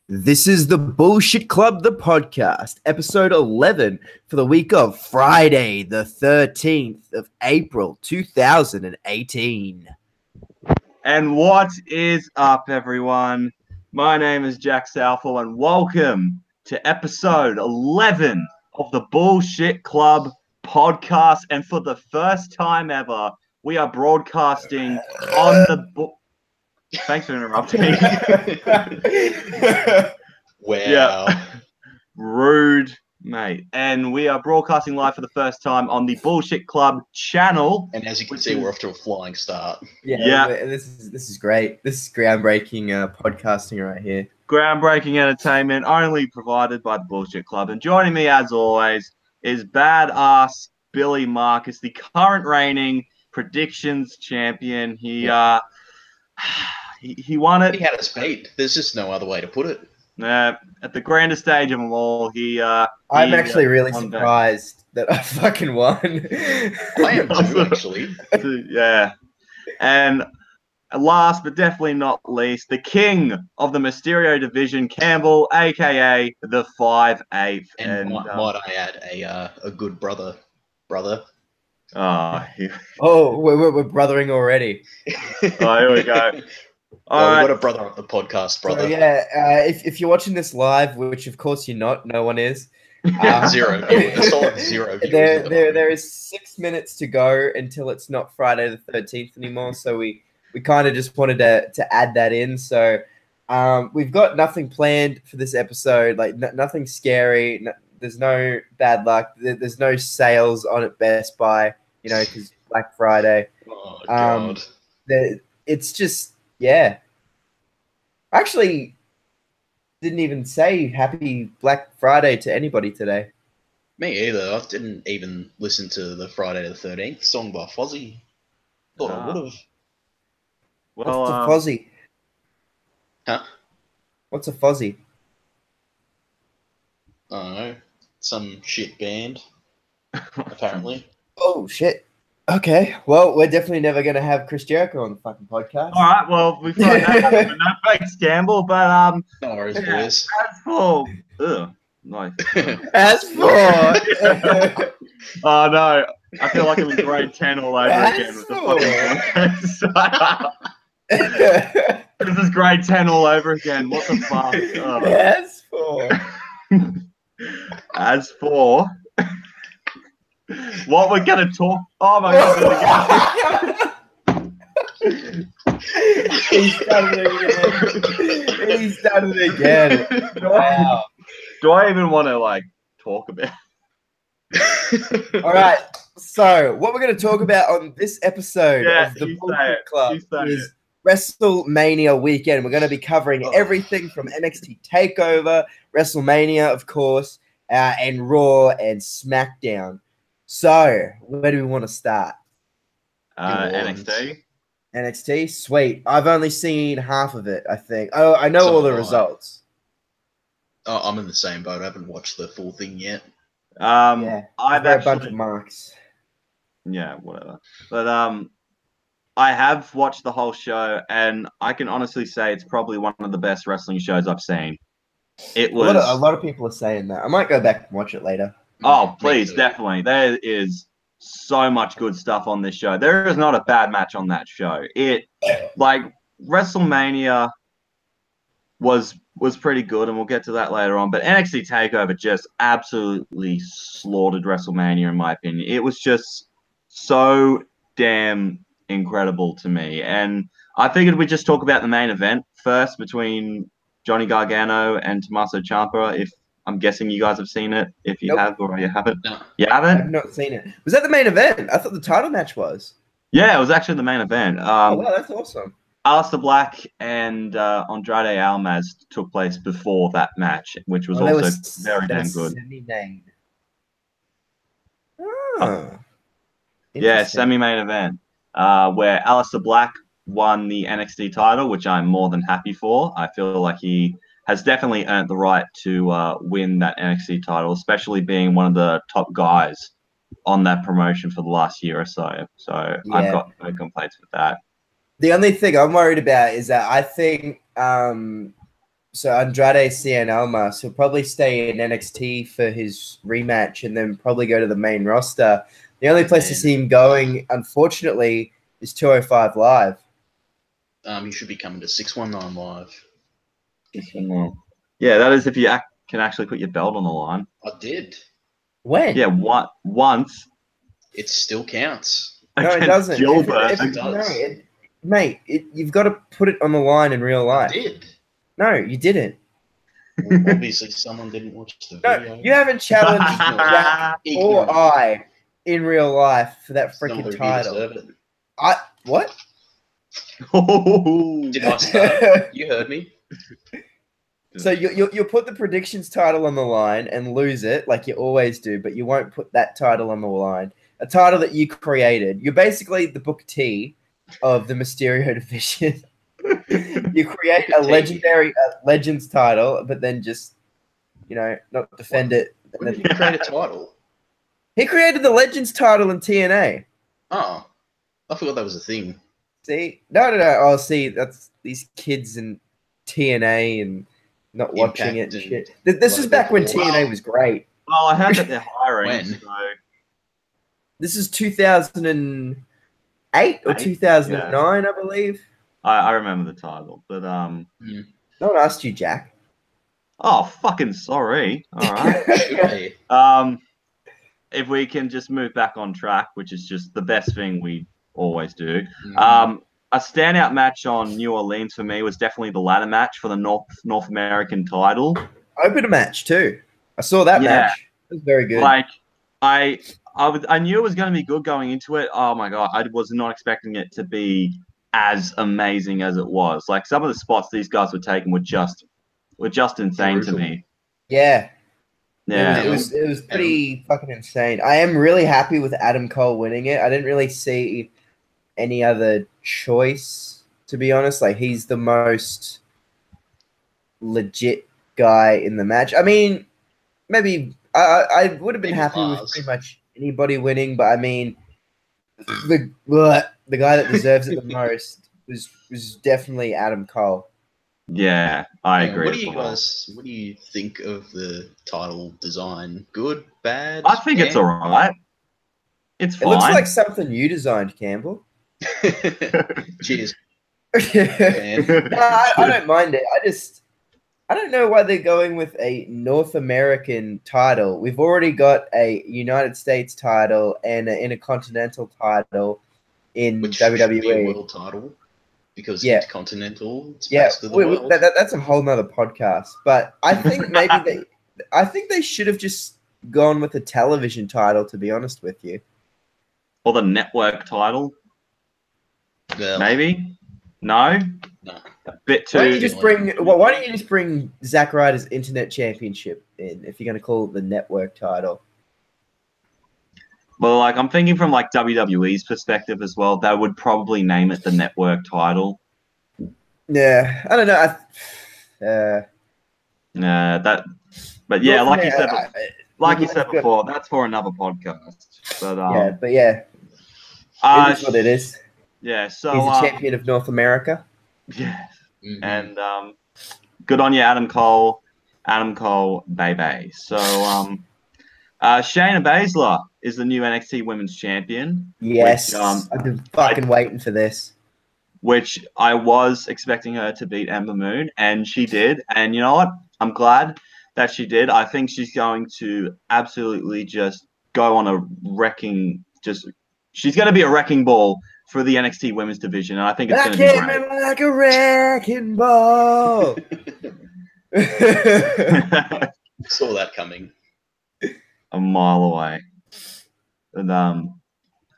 This is the Bullshit Club, the podcast, episode 11 for the week of Friday, the 13th of April, 2018. And what is up, everyone? My name is Jack Southall, and welcome to episode 11 of the Bullshit Club podcast. And for the first time ever, we are broadcasting on the... Thanks for interrupting. Wow. Yeah. Rude, mate. And we are broadcasting live for the first time on the Bullshit Club channel. And as you can see, we're off to a flying start. Yeah. This is great. This is groundbreaking podcasting right here. Groundbreaking entertainment only provided by the Bullshit Club. And joining me, as always, is badass Billy Marcus, the current reigning predictions champion. He won it. He had us beat. There's just no other way to put it. At the grandest stage of them all, I'm actually really surprised that I fucking won. I am too, actually. Yeah. And last but definitely not least, the king of the Mysterio division, Campbell, aka the 5'8". And might I add a good brother. Oh, we're brothering already. Oh, here we go. Well, we've got a brother on the podcast, brother. So, yeah, if you're watching this live, which of course you're not, no one is. Zero. A solid zero. There is 6 minutes to go until it's not Friday the 13th anymore. So we kind of just wanted to add that in. So we've got nothing planned for this episode, like nothing scary. There's no bad luck. There's no sales on at Best Buy, because Black Friday. Oh, God. It's just, yeah. Actually, didn't even say happy Black Friday to anybody today. Me either. I didn't even listen to the Friday the 13th song by Fozzy. Thought I would have. Well, what's a Fozzy? Huh? What's a Fozzy? I don't know. Some shit band, apparently. Oh, shit. Okay, well, we're definitely never going to have Chris Jericho on the fucking podcast. all right, well, we've got no thanks, Campbell, but No worries, boys. as for... Ugh, nice. As for... Oh, no. I feel like it was grade 10 all over again with the fucking podcast. This is grade 10 all over again. What the fuck? Oh. As for what we're going to talk... Oh, my God. He's done it again. Wow. Do I even want to, talk about All right, so what we're going to talk about on this episode of the Bullshit Club is WrestleMania weekend. We're going to be covering everything from NXT TakeOver, WrestleMania, of course, and Raw and SmackDown. So, where do we want to start? NXT. NXT? Sweet. I've only seen half of it, I think. Oh, I know all the results. Oh, I'm in the same boat. I haven't watched the full thing yet. Yeah, I've a actually... bunch of marks. Yeah, whatever. But I have watched the whole show, and I can honestly say it's probably one of the best wrestling shows I've seen. It was a lot of people are saying that. I might go back and watch it later. Oh, please, definitely. There is so much good stuff on this show. There is not a bad match on that show. WrestleMania was pretty good, and we'll get to that later on. But NXT TakeOver just absolutely slaughtered WrestleMania, in my opinion. It was just so damn incredible to me. And I figured we'd just talk about the main event first between Johnny Gargano and Tommaso Ciampa. If I'm guessing you guys have seen it. If you have or you haven't. No. You haven't? I've not seen it. Was that the main event? I thought the title match was. Yeah, it was actually the main event. Oh, wow, that's awesome. Aleister Black and Andrade Almas took place before that match, which was also very damn good. Semi-main. Oh. Yeah, semi-main event where Aleister Black won the NXT title, which I'm more than happy for. I feel like he has definitely earned the right to win that NXT title, especially being one of the top guys on that promotion for the last year or so. So yeah. I've got no complaints with that. The only thing I'm worried about is that I think So Andrade Cien Almas, he'll probably stay in NXT for his rematch and then probably go to the main roster. The only place to see him going, unfortunately, is 205 Live. He should be coming to 619 Live. 619. Yeah, that is if you can actually put your belt on the line. I did. When? Yeah, once. It still counts. No, it doesn't. It does. Mate, you've got to put it on the line in real life. I did. No, you didn't. Well, obviously, someone didn't watch the video. No, you haven't challenged Jack or I in real life for that freaking title. What? Did I start? You heard me. So you'll put the predictions title on the line and lose it like you always do, but you won't put that title on the line. A title that you created. You're basically the Booker T of the Mysterio division. You create a legendary Legends title, but then just, not defend it. When did you create a title? He created the Legends title in TNA. Oh, I forgot that was a thing. See? No. Oh, see, that's these kids in TNA and not watching it and shit. This was back when TNA was great. Well, I heard that they're hiring. When? So. This is 2008 or 2009, I believe. I remember the title, but No one asked you, Jack. Oh, fucking sorry. All right. If we can just move back on track, which is just the best thing we always do. A standout match on New Orleans for me was definitely the ladder match for the North American title. Open match too. I saw that match. It was very good. Like I knew it was going to be good going into it. Oh my god, I was not expecting it to be as amazing as it was. Like some of the spots these guys were taking were just insane to me. Yeah. Yeah. It was pretty fucking insane. I am really happy with Adam Cole winning it. I didn't really see any other choice, to be honest. Like, he's the most legit guy in the match. I mean, maybe I would have been happy with pretty much anybody winning, but I mean, the guy that deserves it the most was definitely Adam Cole. Yeah, I agree. What do you think of the title design? Good, bad? I think it's alright. It's fine. It looks like something you designed, Campbell. Cheers. I don't mind it. I don't know why they're going with a North American title. We've already got a United States title and an Intercontinental title in WWE. Should be a world title because Intercontinental. It's best of the world. That's a whole nother podcast. But I think they should have just gone with a television title. To be honest with you, or the network title. Well, maybe. No. A bit too. Why don't you just bring Zack Ryder's Internet Championship in if you're going to call it the network title? Well, like I'm thinking from like WWE's perspective as well. They would probably name it the network title. Yeah, I don't know. But yeah, like you said before, that's for another podcast. But it is what it is. Yeah, so he's a champion of North America. Yeah, and good on you, Adam Cole, baby. So Shayna Baszler is the new NXT Women's Champion. Yes, I've been fucking waiting for this. Which I was expecting her to beat Ember Moon, and she did. And you know what? I'm glad that she did. I think she's going to absolutely just go on a wrecking. She's going to be a wrecking ball for the NXT Women's Division, and I think it's going to be great. Like a wrecking ball. Saw that coming a mile away. And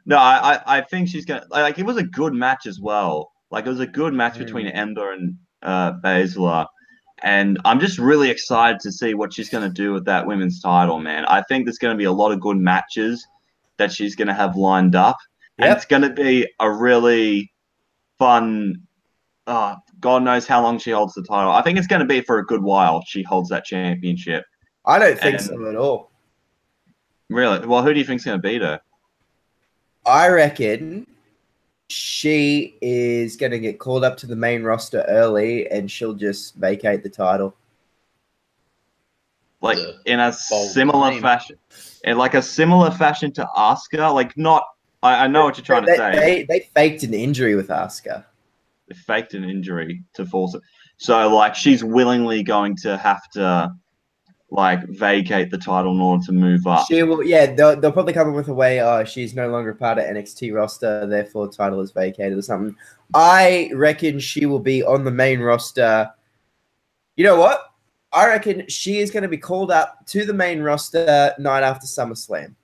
no, I think she's going to like. It was a good match as well. Like it was a good match between Ember and Baszler, and I'm just really excited to see what she's going to do with that women's title, man. I think there's going to be a lot of good matches that she's going to have lined up. And it's going to be a really fun, God knows how long she holds the title. I think it's going to be for a good while she holds that championship. I don't think so at all. Really? Well, who do you think's going to beat her? I reckon she is going to get called up to the main roster early, and she'll just vacate the title. Like in a similar fashion, in like a similar fashion to Asuka. Like not, I know what you're trying to say. They faked an injury with Asuka. They faked an injury to force it. So like she's willingly going to have to like vacate the title in order to move up. She will, yeah. They'll probably come up with a way. She's no longer part of NXT roster, therefore the title is vacated or something. I reckon she will be on the main roster. You know what? I reckon she is going to be called up to the main roster night after SummerSlam.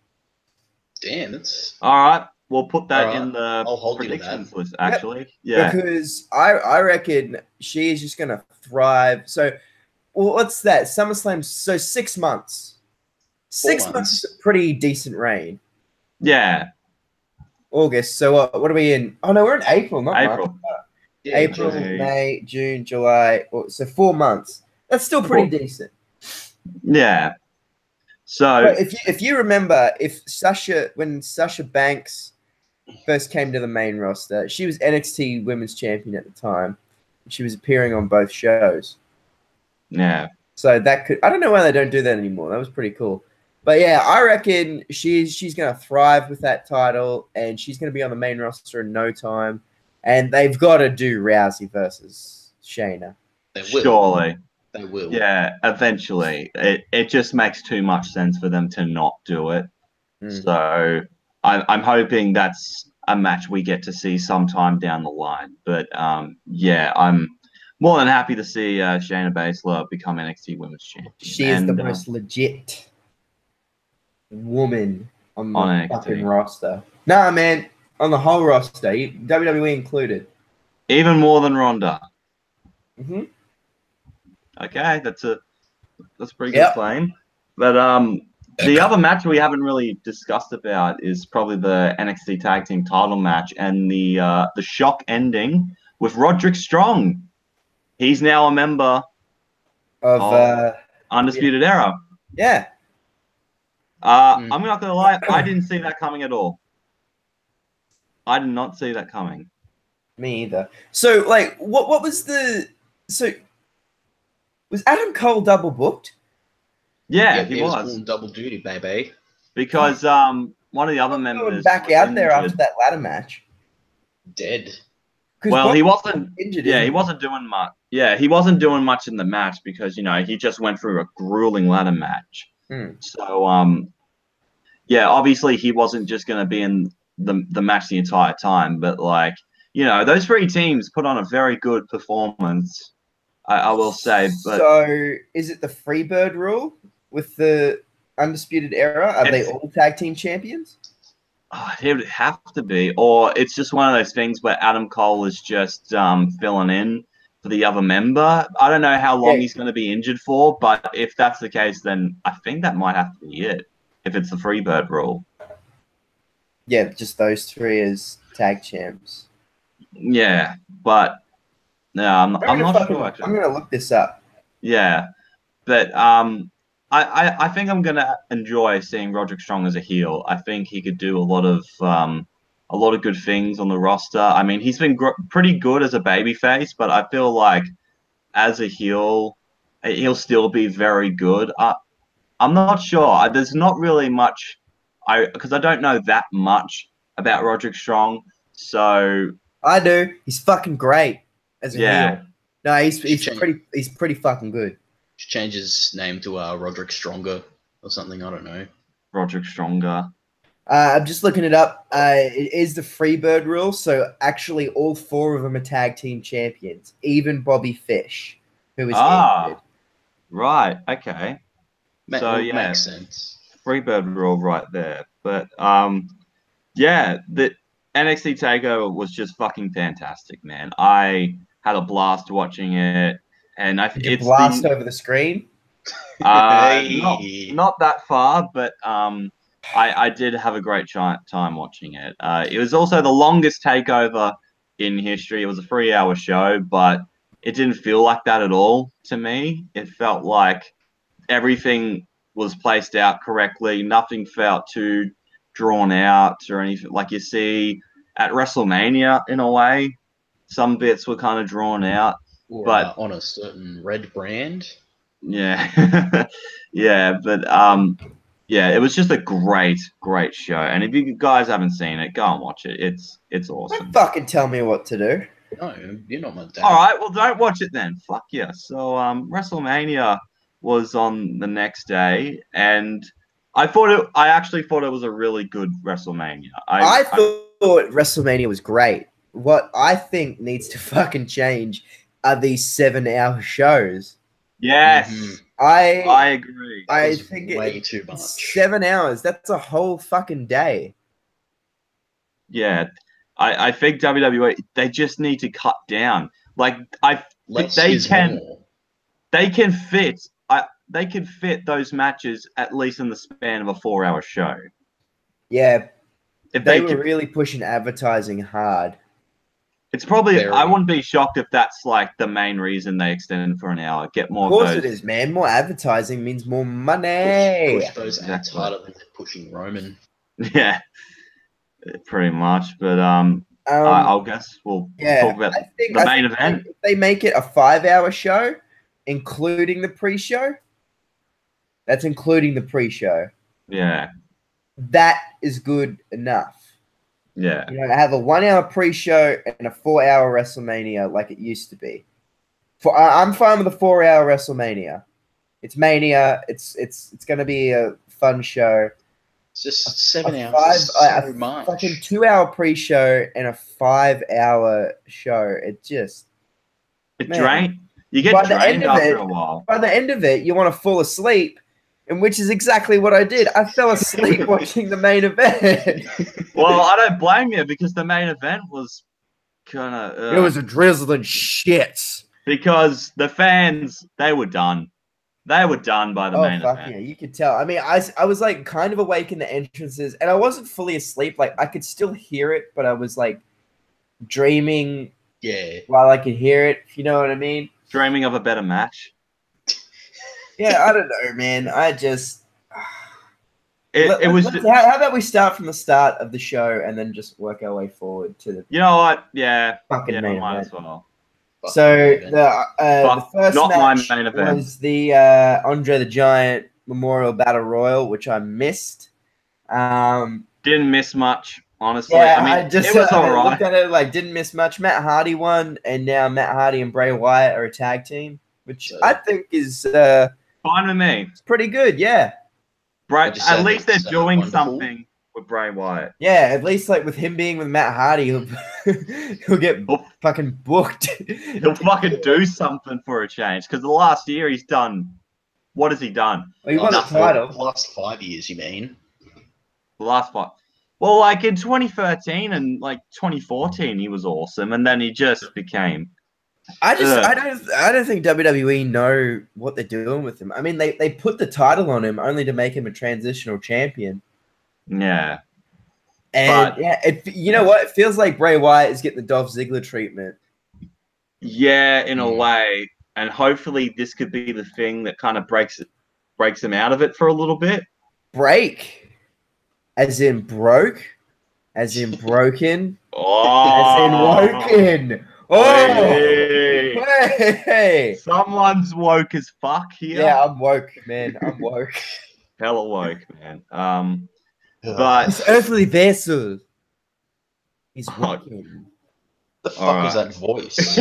Damn, that's all right. We'll put that in the predictions list. Actually, yeah, because I reckon she is just going to thrive. So. Well, what's that? SummerSlam. So 6 months. 6 months is a pretty decent reign. Yeah. August. So what are we in? Oh no, we're in April, not April. March. Yeah, April, May, June, July. So 4 months. That's still pretty decent. Yeah. So but if you remember, when Sasha Banks first came to the main roster, she was NXT Women's Champion at the time. She was appearing on both shows. Yeah. So that could, I don't know why they don't do that anymore. That was pretty cool. But yeah, I reckon she's going to thrive with that title, and she's going to be on the main roster in no time. And they've got to do Rousey versus Shayna. They will. Surely. They will. Yeah, eventually. It just makes too much sense for them to not do it. So I'm hoping that's a match we get to see sometime down the line. But yeah, I'm more than happy to see Shayna Baszler become NXT Women's Champion. She is the most legit woman on the fucking roster. Nah, man, on the whole roster, WWE included. Even more than Ronda. Mm-hmm. Okay, that's a pretty good claim. But the other match we haven't really discussed about is probably the NXT Tag Team title match and the shock ending with Roderick Strong. He's now a member of Undisputed Era. Yeah. I'm not going to lie. I didn't see that coming at all. I did not see that coming. Me either. So, like, what was the... So, was Adam Cole double booked? Yeah, he was. Double duty, baby. Because one of the other members... back out there after that ladder match. Dead. Well, he wasn't injured. Yeah, he wasn't doing much. Yeah, he wasn't doing much in the match because he just went through a grueling ladder match. So yeah, obviously he wasn't just going to be in the match the entire time, but like those three teams put on a very good performance. I will say. But so is it the Freebird rule with the Undisputed Era? Are they all tag team champions? It would have to be, or it's just one of those things where Adam Cole is just filling in for the other member. I don't know how long he's going to be injured for, but if that's the case, then I think that might have to be it, if it's the Freebird rule. Yeah, just those three as tag champs. Yeah, but no, I'm not sure. Actually, I'm going to look this up. Yeah, but I think I'm gonna enjoy seeing Roderick Strong as a heel. I think he could do a lot of good things on the roster. I mean, he's been pretty good as a babyface, but I feel like as a heel, he'll still be very good. I'm not sure. There's not really much, because I don't know that much about Roderick Strong. So I do. He's fucking great as a heel. No, he's pretty fucking good. Should change his name to Roderick Stronger or something. I don't know. Roderick Stronger. I'm just looking it up. It is the Freebird rule, so actually all four of them are tag team champions, even Bobby Fish, who is injured. Right. Okay. So yeah, makes sense. Freebird rule right there. But yeah, the NXT TakeOver was just fucking fantastic, man. I had a blast watching it. And Did you blast over the screen? Not that far, but I did have a great time watching it. It was also the longest takeover in history. It was a 3-hour show, but it didn't feel like that at all to me. It felt like everything was placed out correctly. Nothing felt too drawn out or anything. Like you see at WrestleMania in a way. Some bits were kind of drawn out, but on a certain red brand. Yeah, yeah, but yeah, it was just a great show. And if you guys haven't seen it, go and watch it. It's awesome. Don't fucking tell me what to do. No, you're not my dad. All right, well, don't watch it then. Fuck yeah. So WrestleMania was on the next day, and I actually thought it was a really good WrestleMania. I thought WrestleMania was great. What I think needs to fucking change are these 7-hour shows. Yes, I agree. I think way too much. 7 hours. That's a whole fucking day. Yeah, I think WWE, they just need to cut down. Like they can fit those matches at least in the span of a 4-hour show. Yeah, if they were really pushing advertising hard. It's probably, I wouldn't be shocked if that's like the main reason they extended for an hour. Get more. Of course it is, man. More advertising means more money. Push those ads harder than they're pushing Roman. Yeah, pretty much. But I guess we'll talk about the main event. If they make it a 5-hour show, including the pre-show, that's including the pre-show. Yeah, that is good enough. Yeah, have a 1-hour pre-show and a 4-hour WrestleMania like it used to be. I'm fine with a 4-hour WrestleMania. It's Mania. It's going to be a fun show. It's just 7 hours. So much. Fucking 2-hour pre-show and a 5-hour show. You get drained after a while. By the end of it, you want to fall asleep. And which is exactly what I did. I fell asleep watching the main event. Well, I don't blame you because the main event was kind of... it was a drizzling shit. Because the fans, they were done. They were done by the main event. Yeah, you could tell. I mean, I was like kind of awake in the entrances and I wasn't fully asleep. Like I could still hear it, but I was like dreaming while I could hear it, if you know what I mean. Dreaming of a better match. Yeah, I don't know, man. I just... It was... How about we start from the start of the show and then just work our way forward to the... You know what? Yeah. Fucking main might event. As well. So, the first match my main event was the Andre the Giant Memorial Battle Royal, which I missed. Didn't miss much, honestly. Yeah, I mean, it was all right. Looked at it like didn't miss much. Matt Hardy won, and now Matt Hardy and Bray Wyatt are a tag team, which I think is... fine with me. It's pretty good, yeah. At least they're doing something with Bray Wyatt. Yeah, at least like with him being with Matt Hardy, he'll get fucking booked. He'll fucking do something for a change. Because the last year he's done... What has he done? Well, he won the title. The last 5 years, you mean? The last 5. Well, like in 2013 and like 2014, he was awesome. And then he just became... I don't think WWE know what they're doing with him. I mean, they put the title on him only to make him a transitional champion. Yeah. And you know what? It feels like Bray Wyatt is getting the Dolph Ziggler treatment. Yeah, in a way. And hopefully this could be the thing that kind of breaks him out of it for a little bit. Break? As in broke? As in broken? Oh. As in woken? Oh, hey. Someone's woke as fuck here. Yeah, I'm woke, man. I'm woke. Hella woke, man. But this earthly vessel is woken. The fuck was that voice?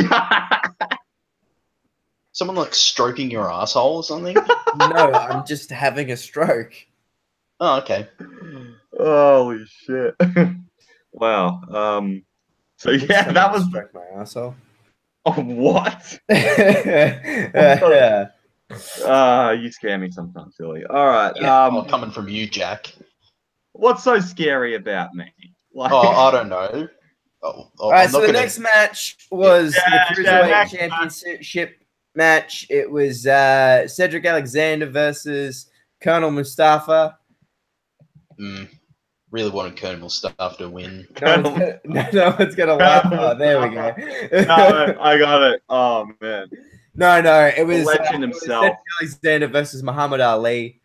Someone like stroking your asshole or something? No, I'm just having a stroke. Oh, okay. Holy shit. Wow. So yeah, that was my asshole. Oh, what? You scare me sometimes, silly. All right. Yeah, coming from you, Jack. What's so scary about me? Like... I don't know. All right. So the next match was the Cruiserweight Championship match. It was Cedric Alexander versus Colonel Mustafa. Really wanted Colonel Mustafa to win. No one's gonna laugh. Oh, there we go. No, I got it. Oh man. No, it was the legend himself. Cedric Alexander versus Muhammad Ali.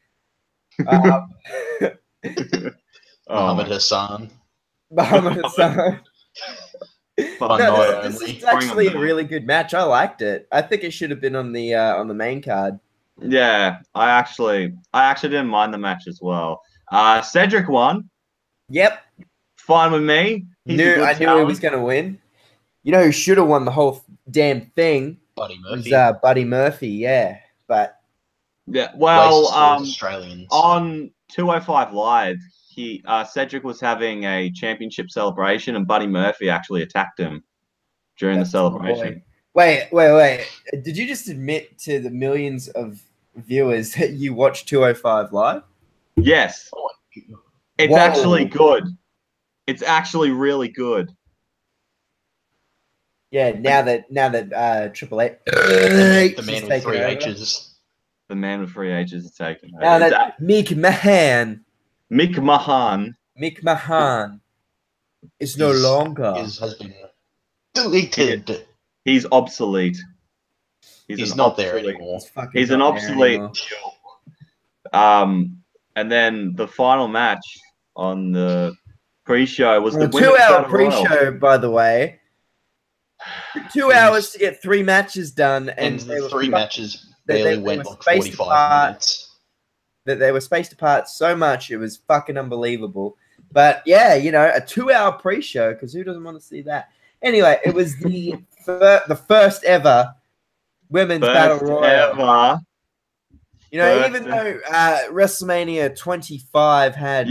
Muhammad Hassan. Muhammad Hassan. No, this is actually a really good match. I liked it. I think it should have been on the main card. Yeah, I actually didn't mind the match as well. Cedric won. Yep. Fine with me. I knew he was going to win. You know who should have won the whole damn thing? Buddy Murphy. Was Buddy Murphy, yeah. But yeah, well, Australians. On 205 Live, Cedric was having a championship celebration, and Buddy Murphy actually attacked him during the celebration. Wait. Did you just admit to the millions of viewers that you watch 205 Live? Yes. It's actually good. It's actually really good. Yeah, now that Triple H, the man with three H's. The man with three H's is taken. Now that Mick Mahan is no longer. Has been deleted. He's obsolete. He's not there anymore. He's an obsolete. And then the final match on the pre-show was the 2-hour pre-show, by the way. 2 hours to get 3 matches done, and the 3 matches barely went like 45 minutes. They were spaced apart so much, it was fucking unbelievable. But yeah, you know, a 2-hour pre-show, because who doesn't want to see that? Anyway, it was the first ever women's battle royal. You know, even though WrestleMania 25 had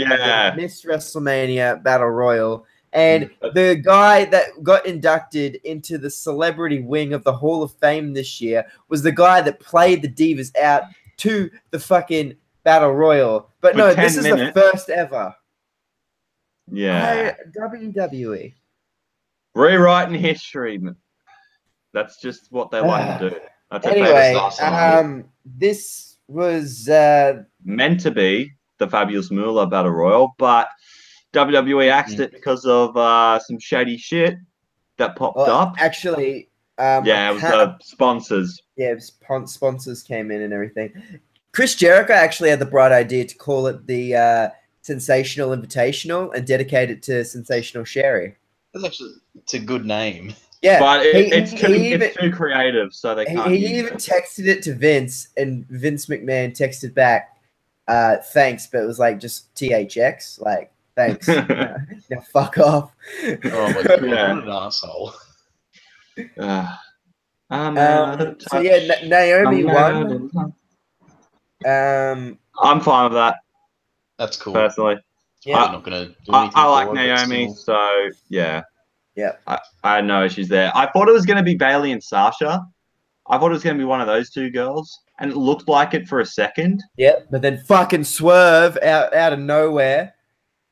Miss WrestleMania Battle Royal, and the guy that got inducted into the celebrity wing of the Hall of Fame this year was the guy that played the Divas out to the fucking Battle Royal. But no, this is the first ever. Yeah. WWE. Rewriting history. That's just what they like to do. Anyway, this was meant to be the Fabulous Moolah Battle Royal, but WWE axed it because of some shady shit that popped up. Actually, it was the sponsors. Yeah, sponsors came in and everything. Chris Jericho actually had the bright idea to call it the Sensational Invitational and dedicate it to Sensational Sherry. It's a good name. Yeah, but it's too creative, so they can't. He even texted it to Vince, and Vince McMahon texted back, "Thanks," but it was like just THX, like thanks. Now fuck off. Oh my god, what an asshole. So yeah, Naomi won. I'm fine with that. That's cool. Personally, yeah, I'm not gonna do anything. I like Naomi, so yeah. Yeah, I know she's there. I thought it was going to be Bayley and Sasha. I thought it was going to be one of those two girls, and it looked like it for a second. Yeah, but then fucking swerve out of nowhere.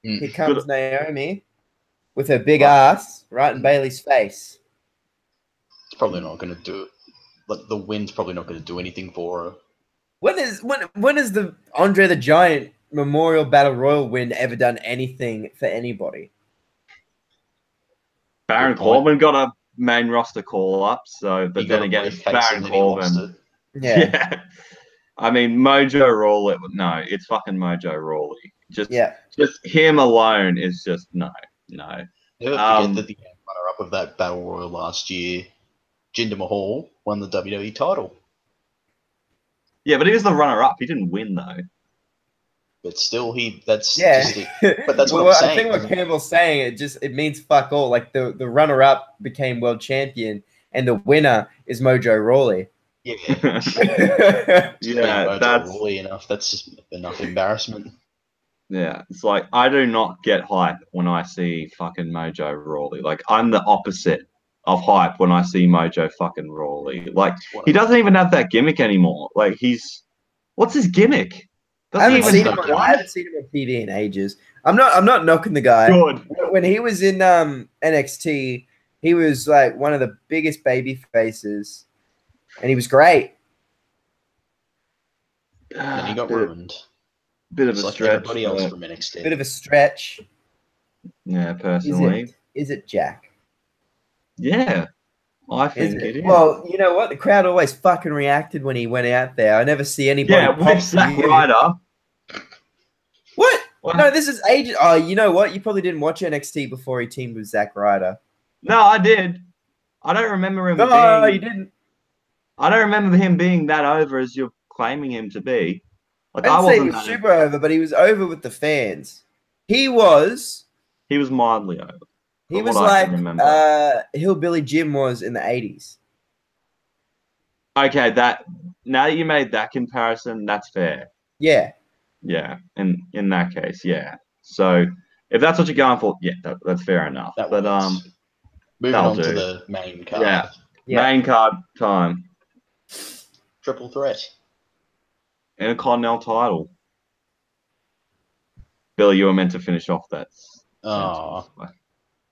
Here comes Naomi with her big ass right in Bayley's face. It's probably not going to do it. Like the win's probably not going to do anything for her. When is the Andre the Giant Memorial Battle Royal win ever done anything for anybody? Baron Corbin got a main roster call up, so but then again, it's Baron Corbin. Yeah. I mean, Mojo Rawley. No, it's fucking Mojo Rawley. Just him alone is just no. Never forget that the runner-up of that Battle Royal last year, Jinder Mahal, won the WWE title. Yeah, but he was the runner-up. He didn't win though. But still, but that's what I'm saying. I think what Campbell's saying, it means fuck all. Like the runner-up became world champion, and the winner is Mojo Rawley. Yeah, that's Rawley enough. That's just enough embarrassment. Yeah, it's like I do not get hype when I see fucking Mojo Rawley. Like I'm the opposite of hype when I see Mojo fucking Rawley. Like he doesn't even have that gimmick anymore. Like what's his gimmick? I haven't seen him on TV in ages. I'm not knocking the guy. Good. When he was in NXT, he was like one of the biggest baby faces, and he was great. And he got ruined. Bit of a stretch. Everybody else from NXT. Bit of a stretch. Yeah, personally. Is it Jack? Yeah. I think it is. Well, you know what? The crowd always fucking reacted when he went out there. I never see anybody. Yeah, with Zack Ryder. What? No, this is ages. Oh, you know what? You probably didn't watch NXT before he teamed with Zack Ryder. No, I did. I don't remember him No, you didn't. I don't remember him being that over as you're claiming him to be. Like, I didn't say he wasn't was super over, but he was over with the fans. He was mildly over. He was like Hillbilly Jim was in the 80s. Okay, now that you made that comparison, that's fair. Yeah. Yeah, in that case, yeah. So if that's what you're going for, yeah, that's fair enough. Moving on to the main card. Yeah. Main card time. Triple threat. Intercontinental title. Billy, you were meant to finish off that. Oh.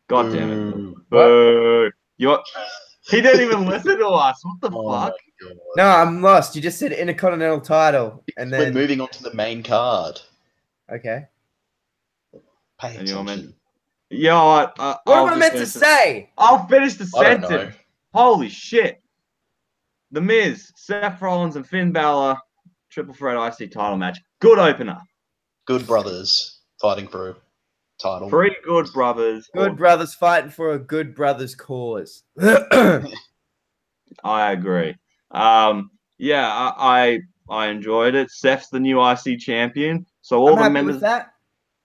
God damn it. Boo. He didn't even listen to us. What the fuck? No, I'm lost. You just said Intercontinental title. And then we're moving on to the main card. Okay. Pay attention. What am I meant to say? I'll finish the sentence. Holy shit. The Miz, Seth Rollins, and Finn Balor, triple threat IC title match. Good opener. Good brothers fighting for a title. 3 good brothers. Good brothers fighting for a good brothers cause. I agree. Yeah, I enjoyed it. Seth's the new IC champion, so all the members. With that.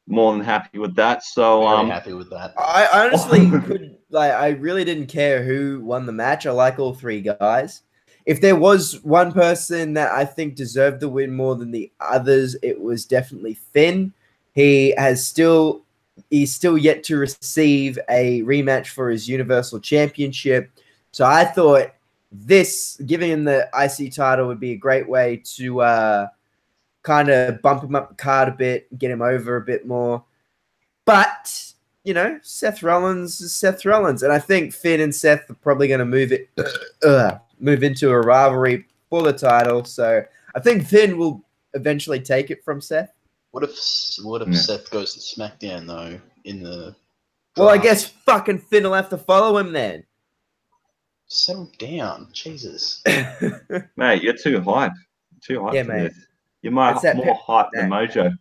More than happy with that. So very happy with that. I honestly I really didn't care who won the match. I like all 3 guys. If there was one person that I think deserved the win more than the others, it was definitely Finn. He's still yet to receive a rematch for his Universal Championship. So I thought giving him the IC title would be a great way to kind of bump him up the card a bit, get him over a bit more. But, Seth Rollins is Seth Rollins. And I think Finn and Seth are probably going to move into a rivalry for the title. So I think Finn will eventually take it from Seth. What if Seth goes to SmackDown, though, in the draft? Well, I guess fucking Finn will have to follow him then. Settle down. Jesus. Mate, you're too hype. Too hype for this. You might have more hype than Mojo.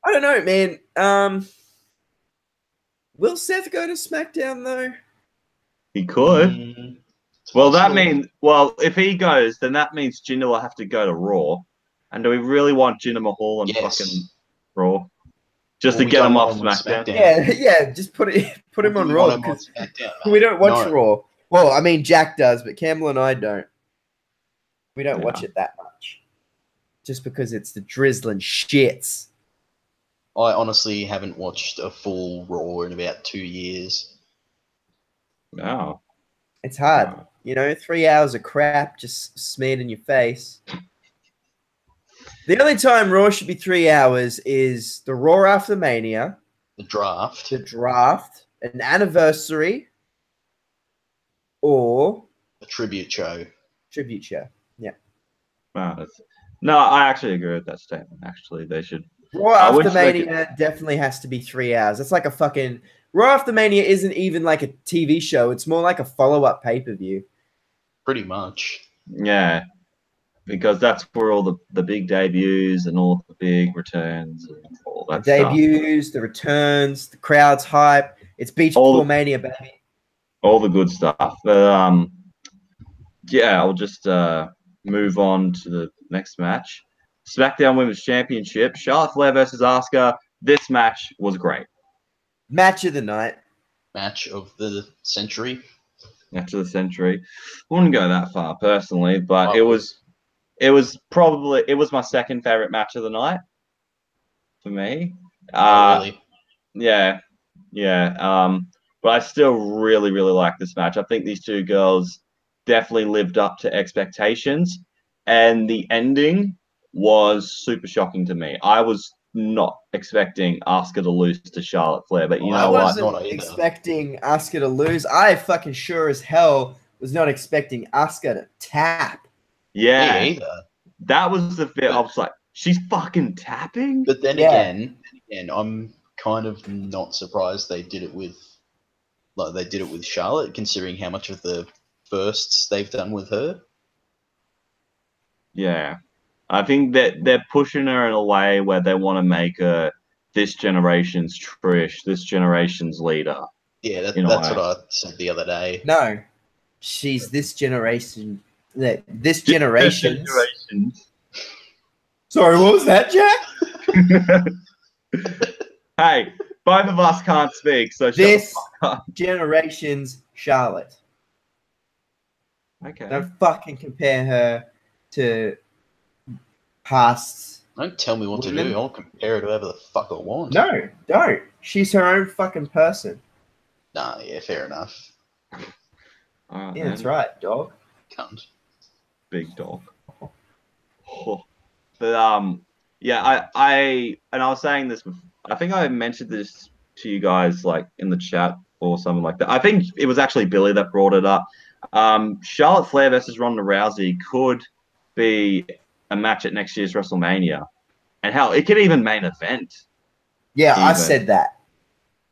I don't know, man. Will Seth go to SmackDown, though? He could. If he goes, then that means Jinder will have to go to Raw. And do we really want Jinder Mahal on fucking Raw? Just to get him off SmackDown? Yeah, just put him on Raw. We don't watch Raw. Well, I mean, Jack does, but Campbell and I don't. We don't watch it that much. Just because it's the drizzling shits. I honestly haven't watched a full Raw in about 2 years. No. It's hard. 3 hours of crap just smeared in your face. The only time Raw should be 3 hours is the Raw after Mania. The draft. An anniversary. Or a tribute show. Yeah. No, I actually agree with that statement. Actually, they should. Raw after Mania definitely has to be 3 hours. It's like a fucking Raw after Mania isn't even like a TV show. It's more like a follow-up pay-per-view. Pretty much. Yeah, because that's where all the big debuts and all the big returns and all that stuff. The returns, the crowd's hype. It's Beach Ball Mania, baby. All the good stuff. But, I'll just move on to the next match. SmackDown Women's Championship. Charlotte Flair versus Asuka. This match was great. Match of the night. Match of the century. Match of the century. I wouldn't go that far personally, but it was my second favorite match of the night for me. Really? Yeah. But I still really, really like this match. I think these two girls definitely lived up to expectations, and the ending was super shocking to me. I was not expecting Asuka to lose to Charlotte Flair, but I wasn't expecting Asuka to lose. I fucking sure as hell was not expecting Asuka to tap. Yeah, me either. That was the bit I was like, she's fucking tapping. But then again, I'm kind of not surprised they did it with Charlotte, considering how much of the firsts they've done with her. Yeah. I think that they're pushing her in a way where they want to make her this generation's Trish, this generation's leader. Yeah, that's what I said the other day. No, she's this generation. This generation's. Sorry, what was that, Jack? Hey, both of us can't speak, so this generation's Charlotte. Okay. Don't fucking compare her to past. Don't tell me what to do. I'll compare her to whoever the fuck I want. No, don't. She's her own fucking person. Nah, yeah, fair enough. Right, yeah, that's right, dog. Cunt. Big dog. But yeah, I was saying this before. I think I mentioned this to you guys like in the chat or something like that. I think it was actually Billy that brought it up. Charlotte Flair versus Ronda Rousey could be a match at next year's WrestleMania, and hell, it could even main event. Yeah, I said that.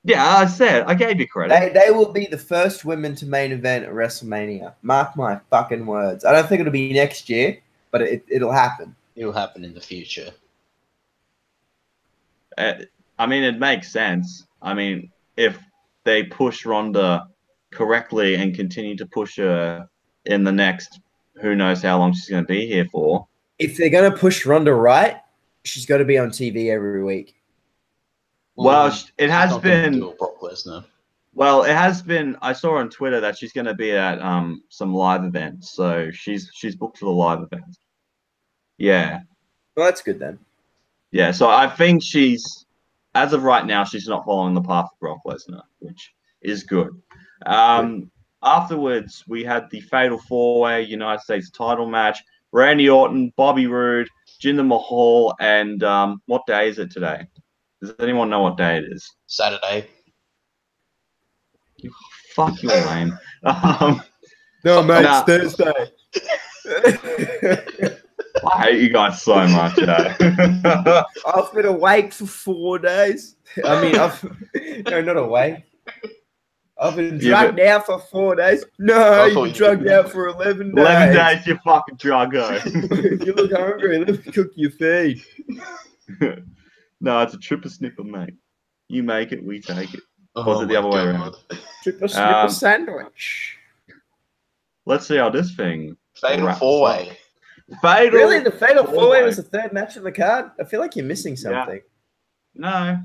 Yeah, I gave you credit. They will be the first women to main event at WrestleMania. Mark my fucking words. I don't think it'll be next year, but it'll happen. It'll happen in the future. I mean, it makes sense. I mean, if they push Ronda correctly and continue to push her in the next, who knows how long she's going to be here for. If they're going to push Ronda right, she's got to be on TV every week. Well, it has been. Brock Lesnar. Well, it has been. I saw on Twitter that she's going to be at some live events, so she's booked for the live events. Yeah. Well, that's good then. Yeah, so I think she's, as of right now, she's not following the path of Brock Lesnar, which is good. Afterwards, we had the Fatal 4-Way United States title match. Randy Orton, Bobby Roode, Jinder Mahal, and what day is it today? Does anyone know what day it is? Saturday. Fuck, you're lame. No, mate, it's Thursday. I hate you guys so much. I've been awake for 4 days. I mean, no, not awake. I've been drugged out for 4 days. No, you've been drugged out for 11 days. 11 days, you fucking druggo. You look hungry. Let me cook your feed. No, it's a tripper snipper, mate. You make it, we take it. Or was it the other way around? Tripper snipper sandwich. Let's see how this thing. Fatal 4-Way. Really? The Fatal 4-Way was the third match of the card? I feel like you're missing something. Yeah.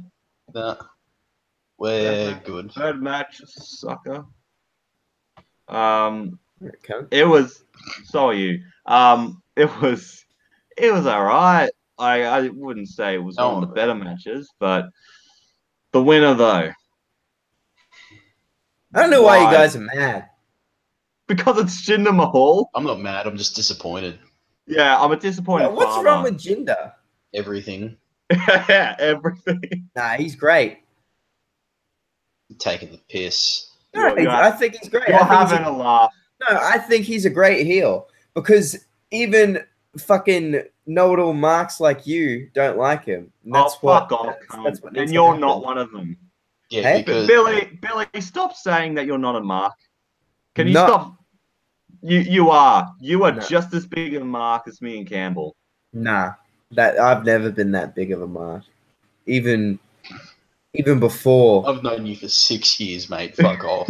No. We're good. Third match, sucker. It was. So are you. It was alright. I wouldn't say it was one of the better matches, but the winner though. I don't know why you guys are mad. Because it's Jinder Mahal. I'm not mad. I'm just disappointed. Yeah, I'm a disappointed. What's wrong with Jinder? Everything. Yeah, everything. Nah, he's great. Taking the piss. No, I think he's great. You're having a laugh. No, I think he's a great heel because even fucking know-it-all marks like you don't like him. And that's fuck off, and you're not one of them. Yeah, hey? because Billy, stop saying that you're not a mark. Can you stop? You are. You are just as big of a mark as me and Campbell. Nah, I've never been that big of a mark. Even before. I've known you for 6 years, mate. Fuck off.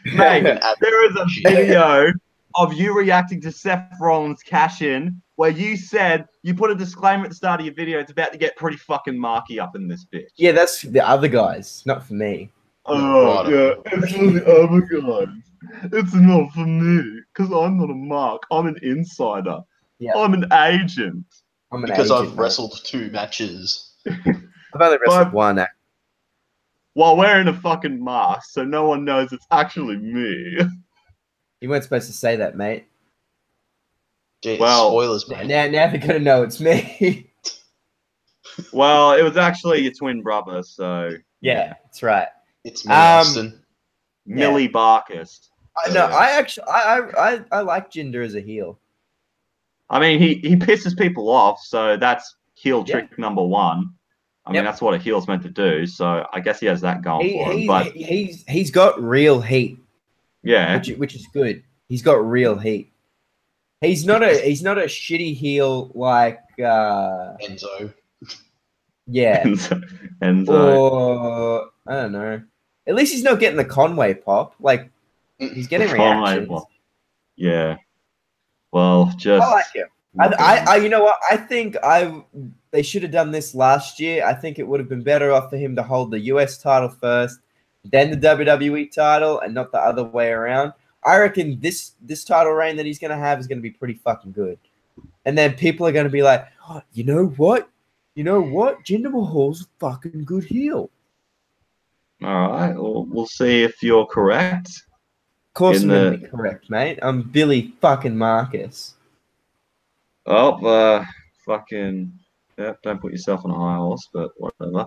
Mate, there is a video of you reacting to Seth Rollins' cash-in where you said, you put a disclaimer at the start of your video, it's about to get pretty fucking marky up in this bitch. Yeah, that's the other guys, not for me. Oh, yeah, it's for the other guys. It's not for me, because I'm not a mark. I'm an insider. Yeah. I'm an agent. I've wrestled 2 matches. I've only wrestled 1. While wearing a fucking mask, so no one knows it's actually me. You weren't supposed to say that, mate. Jeez, spoilers, mate. Now they're gonna know it's me. Well, it was actually your twin brother, so yeah, that's right. It's me, Austin. Millie Barkis. I like Jinder as a heel. I mean, he pisses people off, so that's heel trick number 1. I mean, that's what a heel's meant to do. So I guess he has that going for him. But he's got real heat. Yeah, which is good. He's got real heat. He's not a shitty heel like Enzo. Yeah. And or I don't know. At least he's not getting the Conway pop. Like he's getting reactions. Yeah. Well, just I like him. I you know what? I think they should have done this last year. I think it would have been better off for him to hold the US title first, then the WWE title, and not the other way around. I reckon this title reign that he's gonna have is gonna be pretty fucking good. And then people are gonna be like, oh, you know what? Jinder Mahal's a fucking good heel. All right. Well, we'll see if you're correct. Of course I'm gonna be correct, mate. I'm Billy fucking Marcus. Oh, fucking. Yeah, don't put yourself on a high horse, but whatever.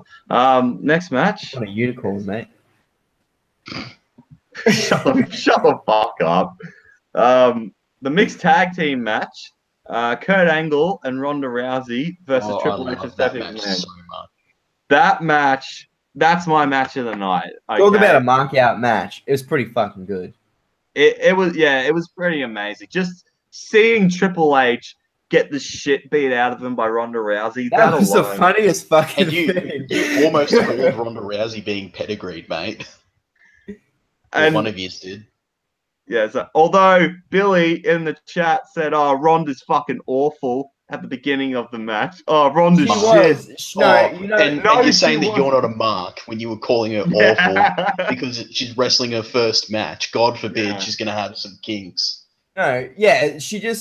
Next match. What a unicorn, mate. Shut the fuck up. The mixed tag team match. Kurt Angle and Ronda Rousey versus Triple H and Stephanie McMahon. So much. That match, that's my match of the night. Okay? Talk about a mark out match. It was pretty fucking good. It was pretty amazing. Just seeing Triple H get the shit beat out of him by Ronda Rousey. That was the funniest fucking thing. You almost called Ronda Rousey being pedigreed, mate. And one of you did. Yeah, so, although Billy in the chat said, "Oh, Ronda's fucking awful" at the beginning of the match. Oh, Ronda's shit. And you're saying that you're not a mark when you were calling her awful because she's wrestling her first match. God forbid she's going to have some kinks. No, yeah,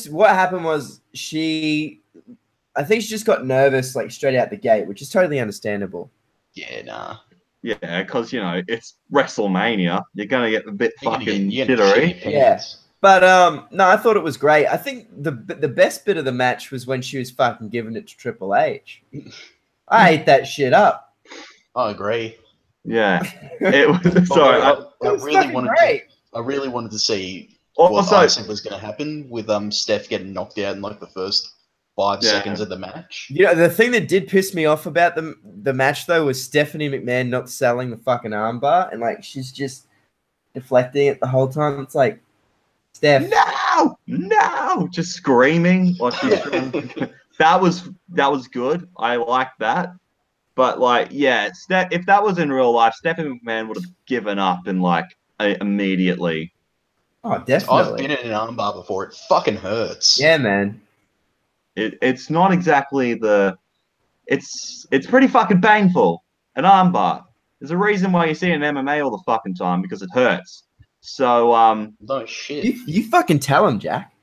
what happened was I think she just got nervous like straight out the gate, which is totally understandable. Yeah, nah. Yeah, because, it's WrestleMania. You're going to get a bit fucking jittery. Yeah. But, no, I thought it was great. I think the best bit of the match was when she was fucking giving it to Triple H. I ate that shit up. I agree. Yeah. It was, sorry. I really wanted to see what I said was going to happen with Steph getting knocked out in like the first 5 seconds of the match. The thing that did piss me off about the match though was Stephanie McMahon not selling the fucking armbar, and like she's just deflecting it the whole time. It's like, Steph, no, just screaming like she's that was good. I like that, but like, if that was in real life, Stephanie McMahon would have given up and like immediately. Oh, definitely. I've been in an armbar before. It fucking hurts. Yeah, man. It's not exactly it's pretty fucking painful. An armbar. There's a reason why you see it in MMA all the fucking time, because it hurts. So no shit. You fucking tell him, Jack.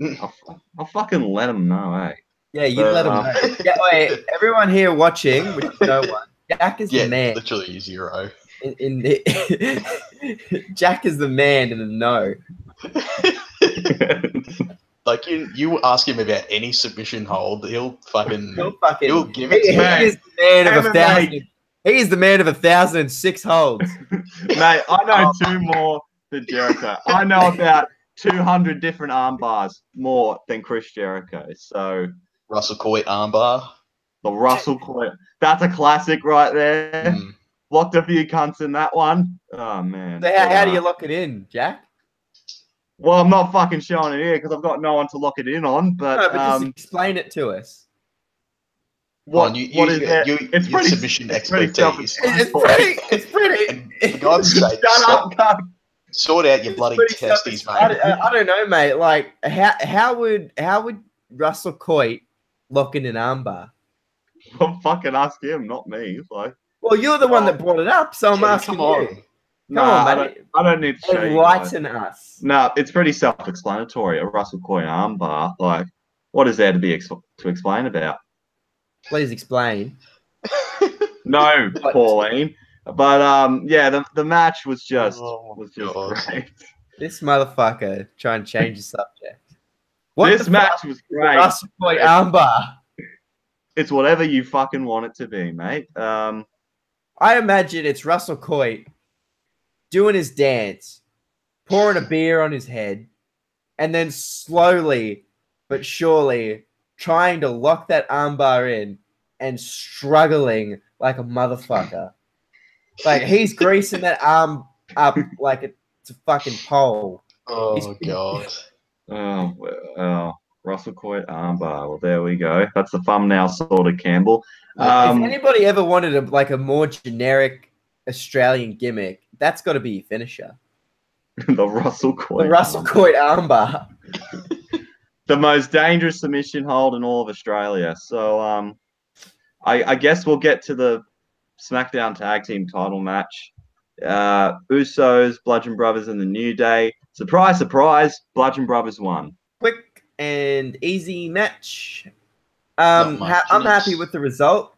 I'll fucking let him know, eh? Yeah, you let him know. Yeah, wait, everyone here watching, which is no one. Jack is the man. Literally 0. Jack is the man in the know. Like you ask him about any submission hold, he'll give it to you. He is the man of 1,000. He is the man of 1,006 holds. Mate, I know 2 more than Jericho. I know about 200 different arm bars more than Chris Jericho. So Russell Coit armbar. The Russell Coit. That's a classic right there. Locked a few cunts in that one. Oh man. So how do you lock it in, Jack? Well, I'm not fucking showing it here because I've got no one to lock it in on. But, just explain it to us. What is it? It's pretty submission expertise. It's pretty. For God's sake, sort out your bloody testes, mate. I don't know, mate. Like, how would Russell Coit lock in an armbar? Well, fucking ask him, not me. Like, well, you're the one that brought it up, so I'm asking you. Come on, mate. I don't need to show you. Enlighten us. No, it's pretty self-explanatory. A Russell Coit armbar. Like, what is there to explain about? Please explain. No, Pauline. But the match was just great. This motherfucker trying to change the subject. This match was great. Russell Coit armbar. It's whatever you fucking want it to be, mate. I imagine it's Russell Coit doing his dance, pouring a beer on his head, and then slowly but surely trying to lock that armbar in and struggling like a motherfucker. Like, he's greasing that arm up like it's a fucking pole. Oh, God. Oh, Russell Coit armbar. Well, there we go. That's the thumbnail sorted, Campbell. If anybody ever wanted a more generic Australian gimmick, that's got to be your finisher. The Russell Coit. The Russell Coit armbar. The most dangerous submission hold in all of Australia. So I guess we'll get to the SmackDown Tag Team title match. Usos, Bludgeon Brothers, and the New Day. Surprise, surprise, Bludgeon Brothers won. Quick and easy match. I'm happy with the result.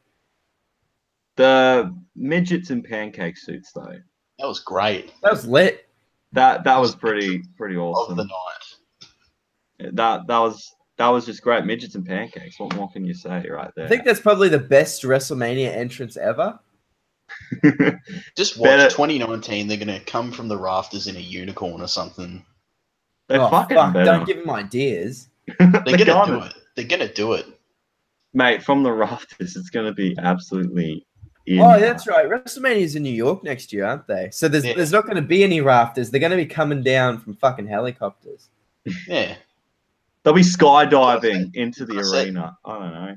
The midgets in pancake suits, though. That was great. That was lit. That was pretty awesome. Of the night. That was just great. Midgets and pancakes. What more can you say right there? I think that's probably the best WrestleMania entrance ever. Just watch 2019. They're gonna come from the rafters in a unicorn or something. Fuck, don't give them ideas. They're gonna do it. They're gonna do it, mate. From the rafters, it's gonna be absolutely. Oh, that's right. WrestleMania's in New York next year, aren't they? So there's not going to be any rafters. They're going to be coming down from fucking helicopters. Yeah. They'll be skydiving into the arena. I don't know.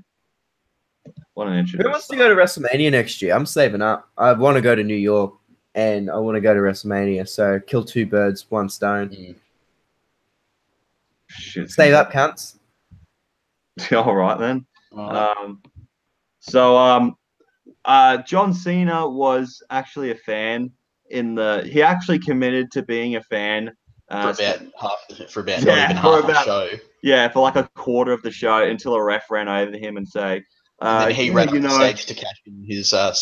What an interesting. Who wants to go to WrestleMania next year? I'm saving up. I want to go to New York, and I want to go to WrestleMania. So kill two birds, one stone. Shit. Save up, cunts. All right then. John Cena was actually a fan he actually committed to being a fan for about half the show. Yeah, for like a quarter of the show until a ref ran over to him and say, and then he ran up the stage to catch his I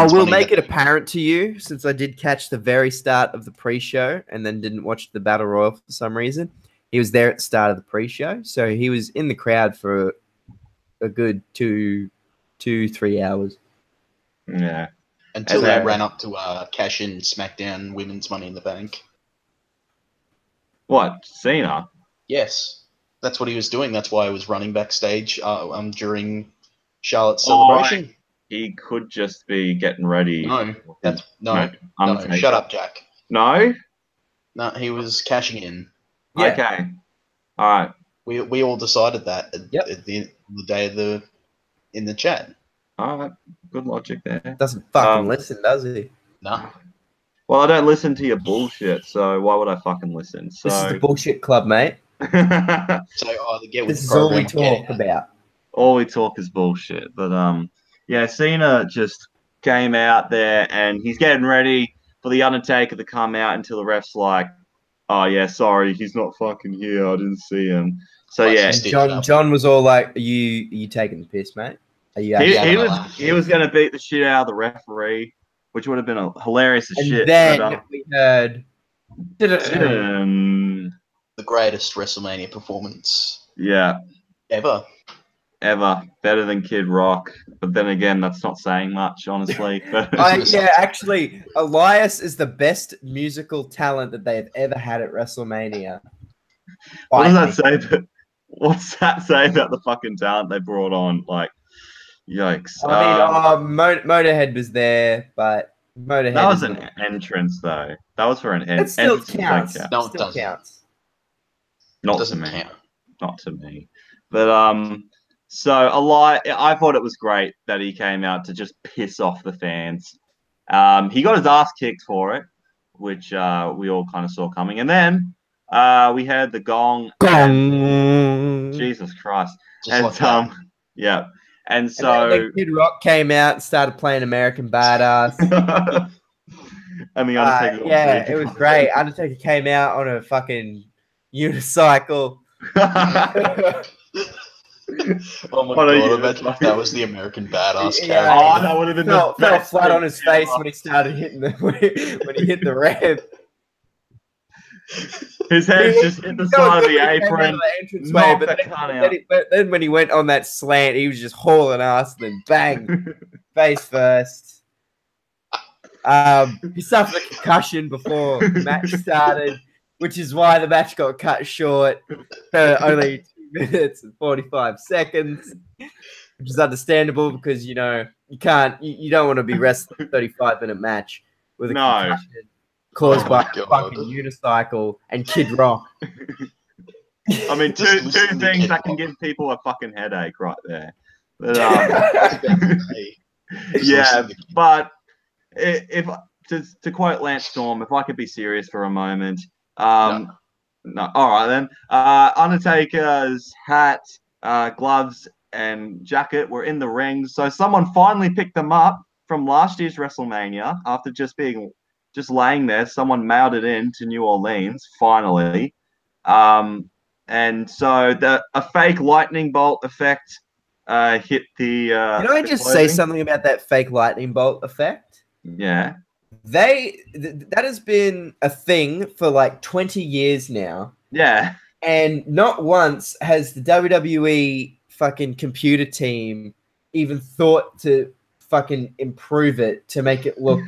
will make it apparent to you, since I did catch the very start of the pre-show and then didn't watch the Battle Royal for some reason. He was there at the start of the pre-show, so he was in the crowd for a good 2-3 hours. Yeah. Until they ran up to cash in SmackDown Women's Money in the Bank. What? Cena? Yes. That's what he was doing. That's why he was running backstage during Charlotte's celebration. He could just be getting ready. No. Shut up, Jack. No? No, he was cashing in. Yeah. Okay. All right. We all decided that at the day in the chat. All right, good logic there. Doesn't fucking listen, does he? No. Well, I don't listen to your bullshit, so why would I fucking listen? So this is the bullshit club, mate. So either get with this is all we talk about. All we talk is bullshit. But yeah, Cena just came out there and he's getting ready for the Undertaker to come out until the ref's like, "Oh yeah, sorry, he's not fucking here. I didn't see him." So yeah, John was all like, "Are you taking the piss, mate? Are you?" He was going to beat the shit out of the referee, which would have been hilarious as shit. Then we heard the greatest WrestleMania performance. Yeah. Ever. Better than Kid Rock. But then again, that's not saying much, honestly. Actually, Elias is the best musical talent that they have ever had at WrestleMania. What's that say about the fucking talent they brought on? Like, yikes. I mean, Motorhead was there, but Motorhead. That was an entrance, though. That was for an entrance. It still counts. No, it still counts. Not to me. Not to me. But so I thought it was great that he came out to just piss off the fans. He got his ass kicked for it, which we all kind of saw coming. And then we heard the gong. Jesus Christ. Yeah. And so then Kid Rock came out and started playing American Badass. And the Undertaker. It was great. Undertaker came out on a fucking unicycle. Oh my god! Imagine if that was the American Badass character. That would have been fell flat on his face when he started hitting when he hit the ramp. His head just hit the side of the apron. But then when he went on that slant, he was just hauling ass, and then bang, face first. He suffered a concussion before the match started, which is why the match got cut short for only 2 minutes and 45 seconds, which is understandable because you don't want to be wrestling a 35-minute match with a concussion caused by a fucking unicycle and Kid Rock. I mean, two things that can give people a fucking headache right there. But, yeah, but if to quote Lance Storm, if I could be serious for a moment, no, all right then. Undertaker's hat, gloves, and jacket were in the ring, so someone finally picked them up from last year's WrestleMania after just laying there. Someone mailed it in to New Orleans finally, and so a fake lightning bolt effect hit the. Can I just say something about that fake lightning bolt effect? Yeah. That has been a thing for like 20 years now. Yeah. And not once has the WWE fucking computer team even thought to fucking improve it to make it look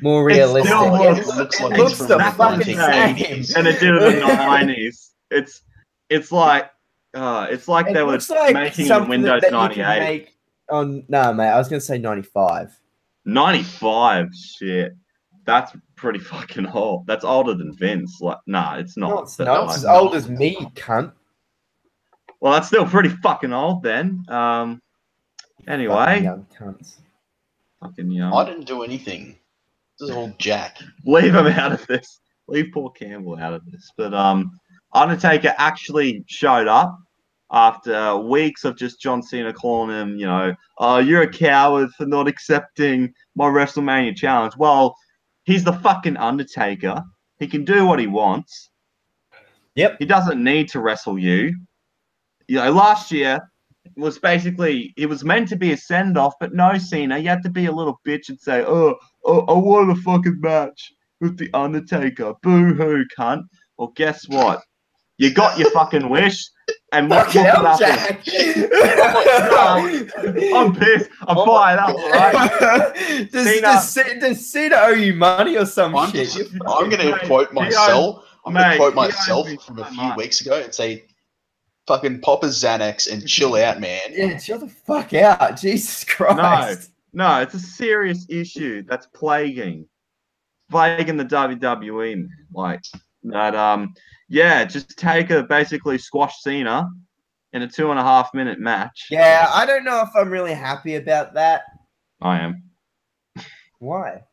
more realistic. It looks the fucking same. And it did in the 90s. It's like they were making in Windows 98. No, mate, I was gonna say 95. 95, shit. That's pretty fucking old. That's older than Vince. Like, nah, it's not. No, it's not. It's as old as me, you cunt. Well, that's still pretty fucking old then. Anyway. Fucking young cunts. Fucking young. I didn't do anything. This is all Jack. Leave him out of this. Leave poor Campbell out of this. But Undertaker actually showed up after weeks of just John Cena calling him, oh, you're a coward for not accepting my WrestleMania challenge. Well, he's the fucking Undertaker. He can do what he wants. Yep. He doesn't need to wrestle you. Last year was basically, it was meant to be a send-off, but no, Cena. You had to be a little bitch and say, oh, I want a fucking match with the Undertaker. Boo-hoo, cunt. Well, guess what? You got your fucking wish. And what happened? I'm pissed. I'm fired up, right? Does Cena owe you money or some shit? I'm going to quote myself. I'm going to quote myself from a few weeks ago and say, fucking pop a Xanax and chill out, man. Yeah, chill the fuck out. Jesus Christ. No, it's a serious issue that's plaguing the WWE, man. Like, that, just Taker basically squashed Cena in a 2.5 minute match. Yeah, I don't know if I'm really happy about that. I am. Why?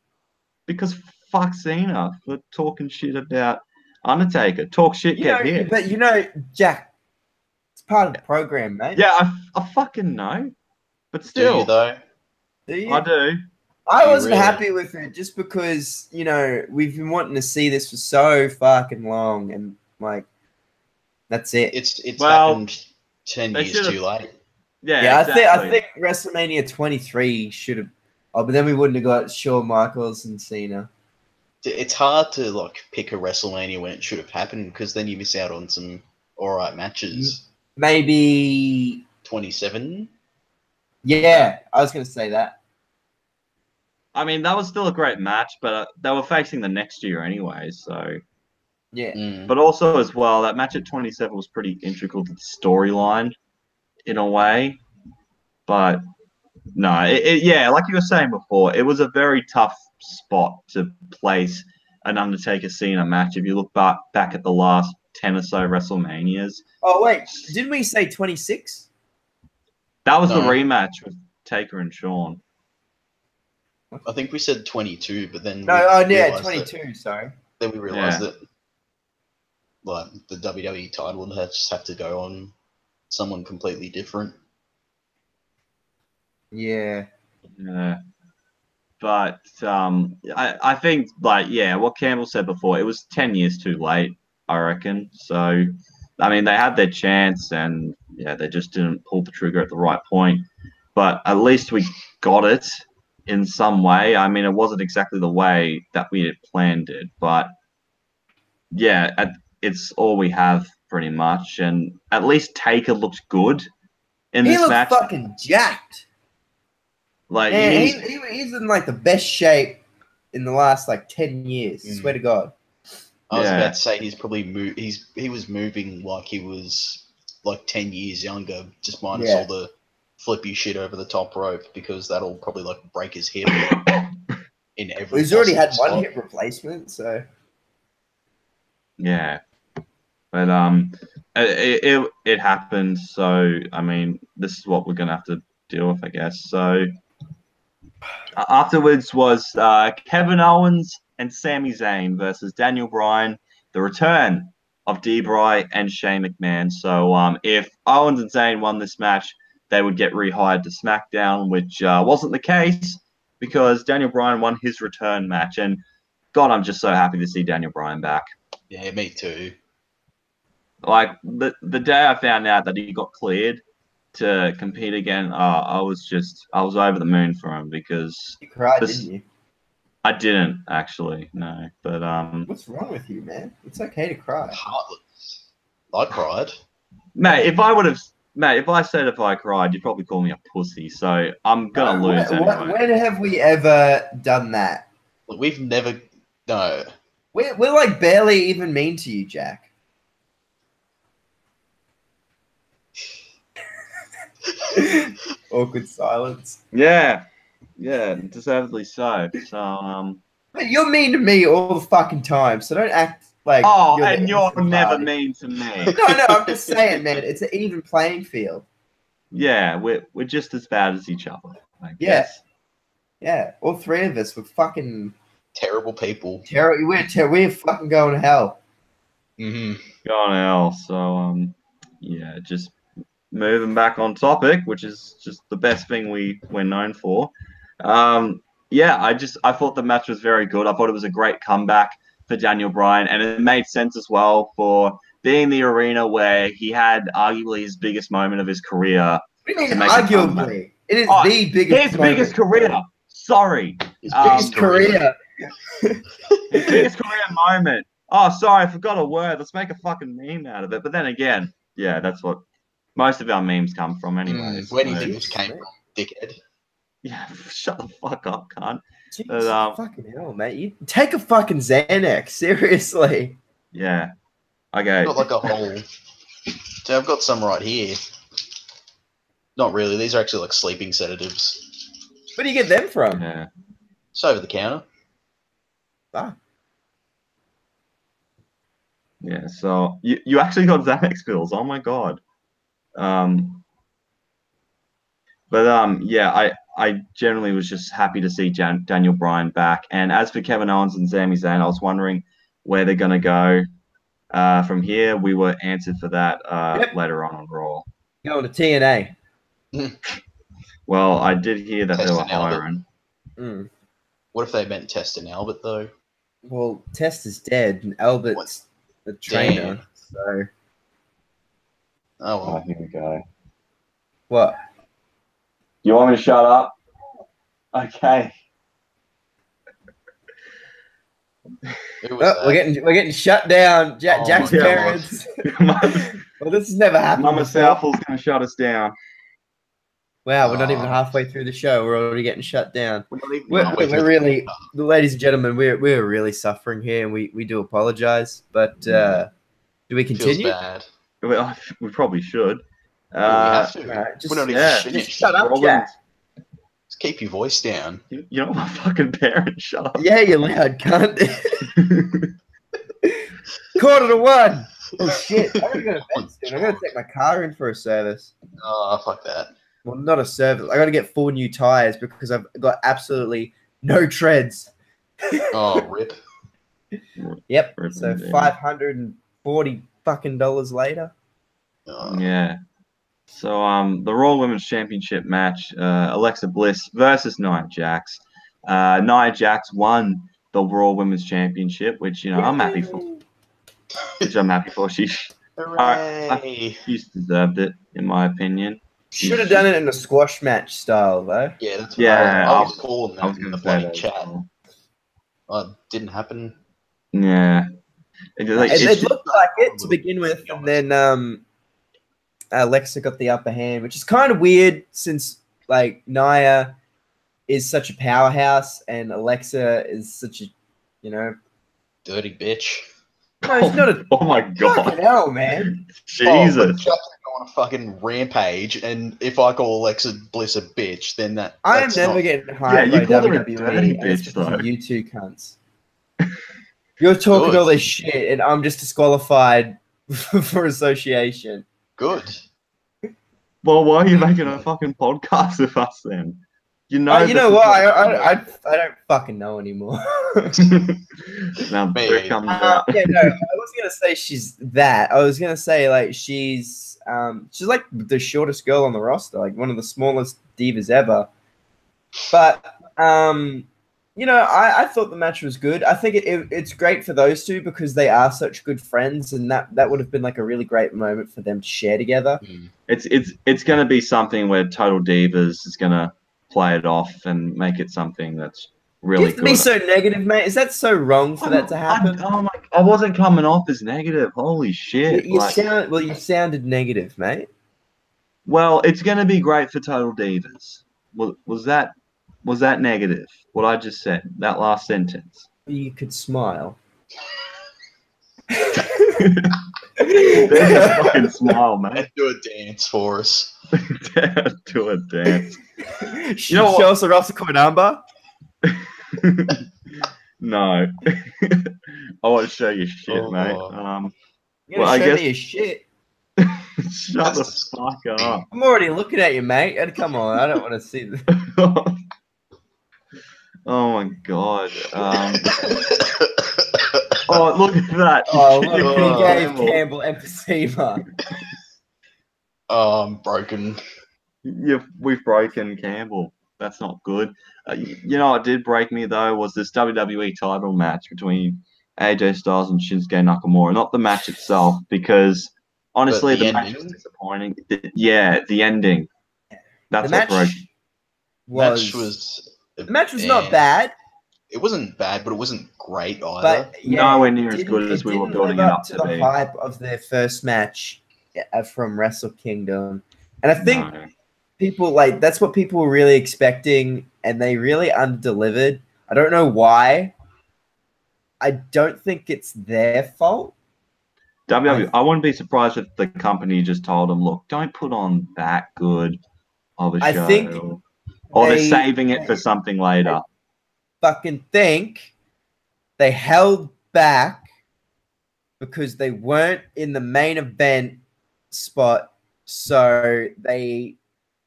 Because fuck Cena for talking shit about Undertaker. Talk shit, get hit. But Jack, it's part of the program, mate. Yeah, I fucking know. But still. Do you, though? Do you? I do. I wasn't happy with it just because, we've been wanting to see this for so fucking long, and like, that's it. It's happened 10 years too late. Yeah, exactly. I think WrestleMania 23 should have. Oh, but then we wouldn't have got Shawn Michaels and Cena. It's hard to pick a WrestleMania when it should have happened because then you miss out on some alright matches. Maybe 27. Yeah, I was going to say that. I mean, that was still a great match, but they were facing the next year anyway, so... Yeah. But also, as well, that match at 27 was pretty integral to the storyline, in a way. But, no, like you were saying before, it was a very tough spot to place an Undertaker-Cena match if you look back at the last 10 or so WrestleManias. Oh, wait, didn't we say 26? That was the rematch with Taker and Shawn. I think we said 22, but then... 22, sorry. Then we realised that the WWE title would just have to go on someone completely different. Yeah. Yeah. But I think, what Campbell said before, it was 10 years too late, I reckon. So, I mean, they had their chance and, they just didn't pull the trigger at the right point. But at least we got it in some way. I mean, it wasn't exactly the way that we had planned it, but it's all we have pretty much. And at least Taker looked good in this match. He looked fucking jacked. He's in the best shape in the last 10 years. I swear to God. I was about to say he's probably he was moving like he was 10 years younger, just minus all the flippy shit over the top rope, because that'll probably break his hip in every. He's already had one hip replacement, so. Yeah. But it happened. So I mean, this is what we're gonna have to deal with, I guess. So afterwards was Kevin Owens and Sami Zayn versus Daniel Bryan, the return of D-Bry and Shane McMahon. So if Owens and Zayn won this match, they would get rehired to SmackDown, which wasn't the case because Daniel Bryan won his return match. And God, I'm just so happy to see Daniel Bryan back. Yeah, me too. Like the day I found out that he got cleared to compete again, I was over the moon for him because you cried, didn't you? I didn't actually, no. But what's wrong with you, man? It's okay to cry. Heartless. I cried, mate. If I said if I cried, you'd probably call me a pussy. So I'm gonna lose anyway. When have we ever done that? Look, we've never. No. We're like barely even mean to you, Jack. Awkward silence. Yeah, deservedly so. So but you're mean to me all the fucking time, so don't act like. You're never mean to me. No, I'm just saying, man. It's an even playing field. Yeah, we're just as bad as each other. I guess. Yeah. All three of us were fucking terrible people. We're fucking going to hell. Going to hell. So yeah, just moving back on topic, which is just the best thing we're known for. Yeah, I thought the match was very good. I thought it was a great comeback for Daniel Bryan, and it made sense as well for being the arena where he had arguably his biggest moment of his career. What do you mean arguably? It is the biggest. His biggest career. Sorry, his biggest career. His biggest career moment. Oh, sorry, I forgot a word. Let's make a fucking meme out of it. But then again, yeah, that's what most of our memes come from anyways. Where do you think this came from, dickhead? Yeah, shut the fuck up, cunt. Jesus, fucking hell, mate. You take a fucking Xanax, seriously. Yeah. Okay. Got like a whole... So I've got some right here. Not really. These are actually like sleeping sedatives. Where do you get them from? Yeah. It's over the counter. Ah. Yeah, so you actually got Xanax pills. Oh my god. Yeah, I generally was just happy to see Daniel Bryan back. And as for Kevin Owens and Sami Zayn, I was wondering where they're going to go from here. We were answered for that later on Raw. Going to TNA. Well, I did hear that they were hiring. What if they meant Test and Albert, though? Well, Test is dead, and Albert's the trainer. Damn. So. Oh, well. Here we go. What? You want me to shut up? Okay. We're getting shut down. Jack's parents. Well, this has never happened. Mama Southall's going to shut us down. Wow, we're not even halfway through the show. We're already getting shut down. We're really, ladies and gentlemen, we're really suffering here, and we do apologize. But do we continue? Feels bad. Well, we probably should. We have to. Right, just shut up, Jack. Just keep your voice down. You're not my fucking parents. Shut up. Yeah, you're loud, cunt. 1:45. Oh shit! I gotta go to bed soon. I gotta take my car in for a service. Oh, fuck that. Well, not a service. I gotta get 4 new tires because I've got absolutely no treads. Oh, rip. Yep. So $540 fucking later. Yeah. So the Raw Women's Championship match, Alexa Bliss versus Nia Jax. Nia Jax won the Raw Women's Championship, which I'm happy for. She's deserved it, in my opinion. Should have done it in a squash match style, though. Yeah, that's what I was calling that in the bloody chat. Didn't happen. Yeah. It looked like it to begin with, and then Alexa got the upper hand, which is kind of weird since like Nia is such a powerhouse and Alexa is such a, dirty bitch. No, it's not a. Oh my god! Fucking hell, man! Jesus! Chuck's on a fucking rampage, and if I call Alexa Bliss a bitch, then that's I am never getting hired by WWE. Bitch, though. You two cunts. You're talking all this shit, and I'm just disqualified for association. Good. Well, why are you making a fucking podcast with us then? You know, you know what? I don't fucking know anymore. Now, here comes out. Yeah, no, I was gonna say she's that. I was gonna say like she's like the shortest girl on the roster, like one of the smallest divas ever. But you know, I thought the match was good. I think it's great for those two because they are such good friends, and that would have been like a really great moment for them to share together. It's going to be something where Total Divas is going to play it off and make it something that's really good. You have to be so negative, mate. Is that so wrong for that to happen? I wasn't coming off as negative. Holy shit! You sounded negative, mate. Well, it's going to be great for Total Divas. Was that negative? What I just said, that last sentence. You could smile. There's a fucking smile, mate. Do a dance for us. Do a dance. You know what? Show us the roster code number. No. I want to show you shit, mate. You're gonna show me your shit. Shut the fuck up. I'm already looking at you, mate. Come on, I don't want to see this. Oh my god. Oh, look at that. Oh, look, he gave Campbell emphysema. Oh, I'm broken. We've broken Campbell. That's not good. You know what did break me, though, was this WWE title match between AJ Styles and Shinsuke Nakamura. Not the match itself, because honestly, the match was disappointing. The ending. That's what broke me. The match was not bad. It wasn't bad, but it wasn't great either. But nowhere near as good as we were building it up to be. The hype of their first match from Wrestle Kingdom, and I think people that's what people were really expecting, and they really under-delivered. I don't know why. I don't think it's their fault. I wouldn't be surprised if the company just told them, "Look, don't put on that good of a show." Or they're saving it for something later. Fucking think they held back because they weren't in the main event spot, so they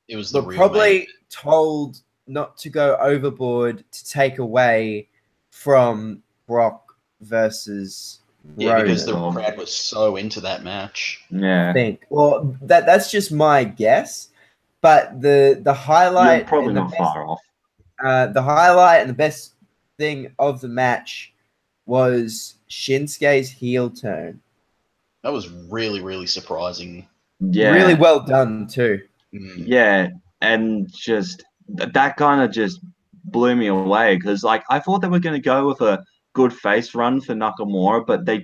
were probably told not to go overboard to take away from Brock versus Roman. Because the crowd was so into that match. Yeah. Well, that's just my guess. But the highlight, you're probably not far off. The highlight and the best thing of the match was Shinsuke's heel turn. That was really, really surprising. Yeah, really well done too. Yeah, and just that kind of just blew me away because I thought they were going to go with a good face run for Nakamura, but they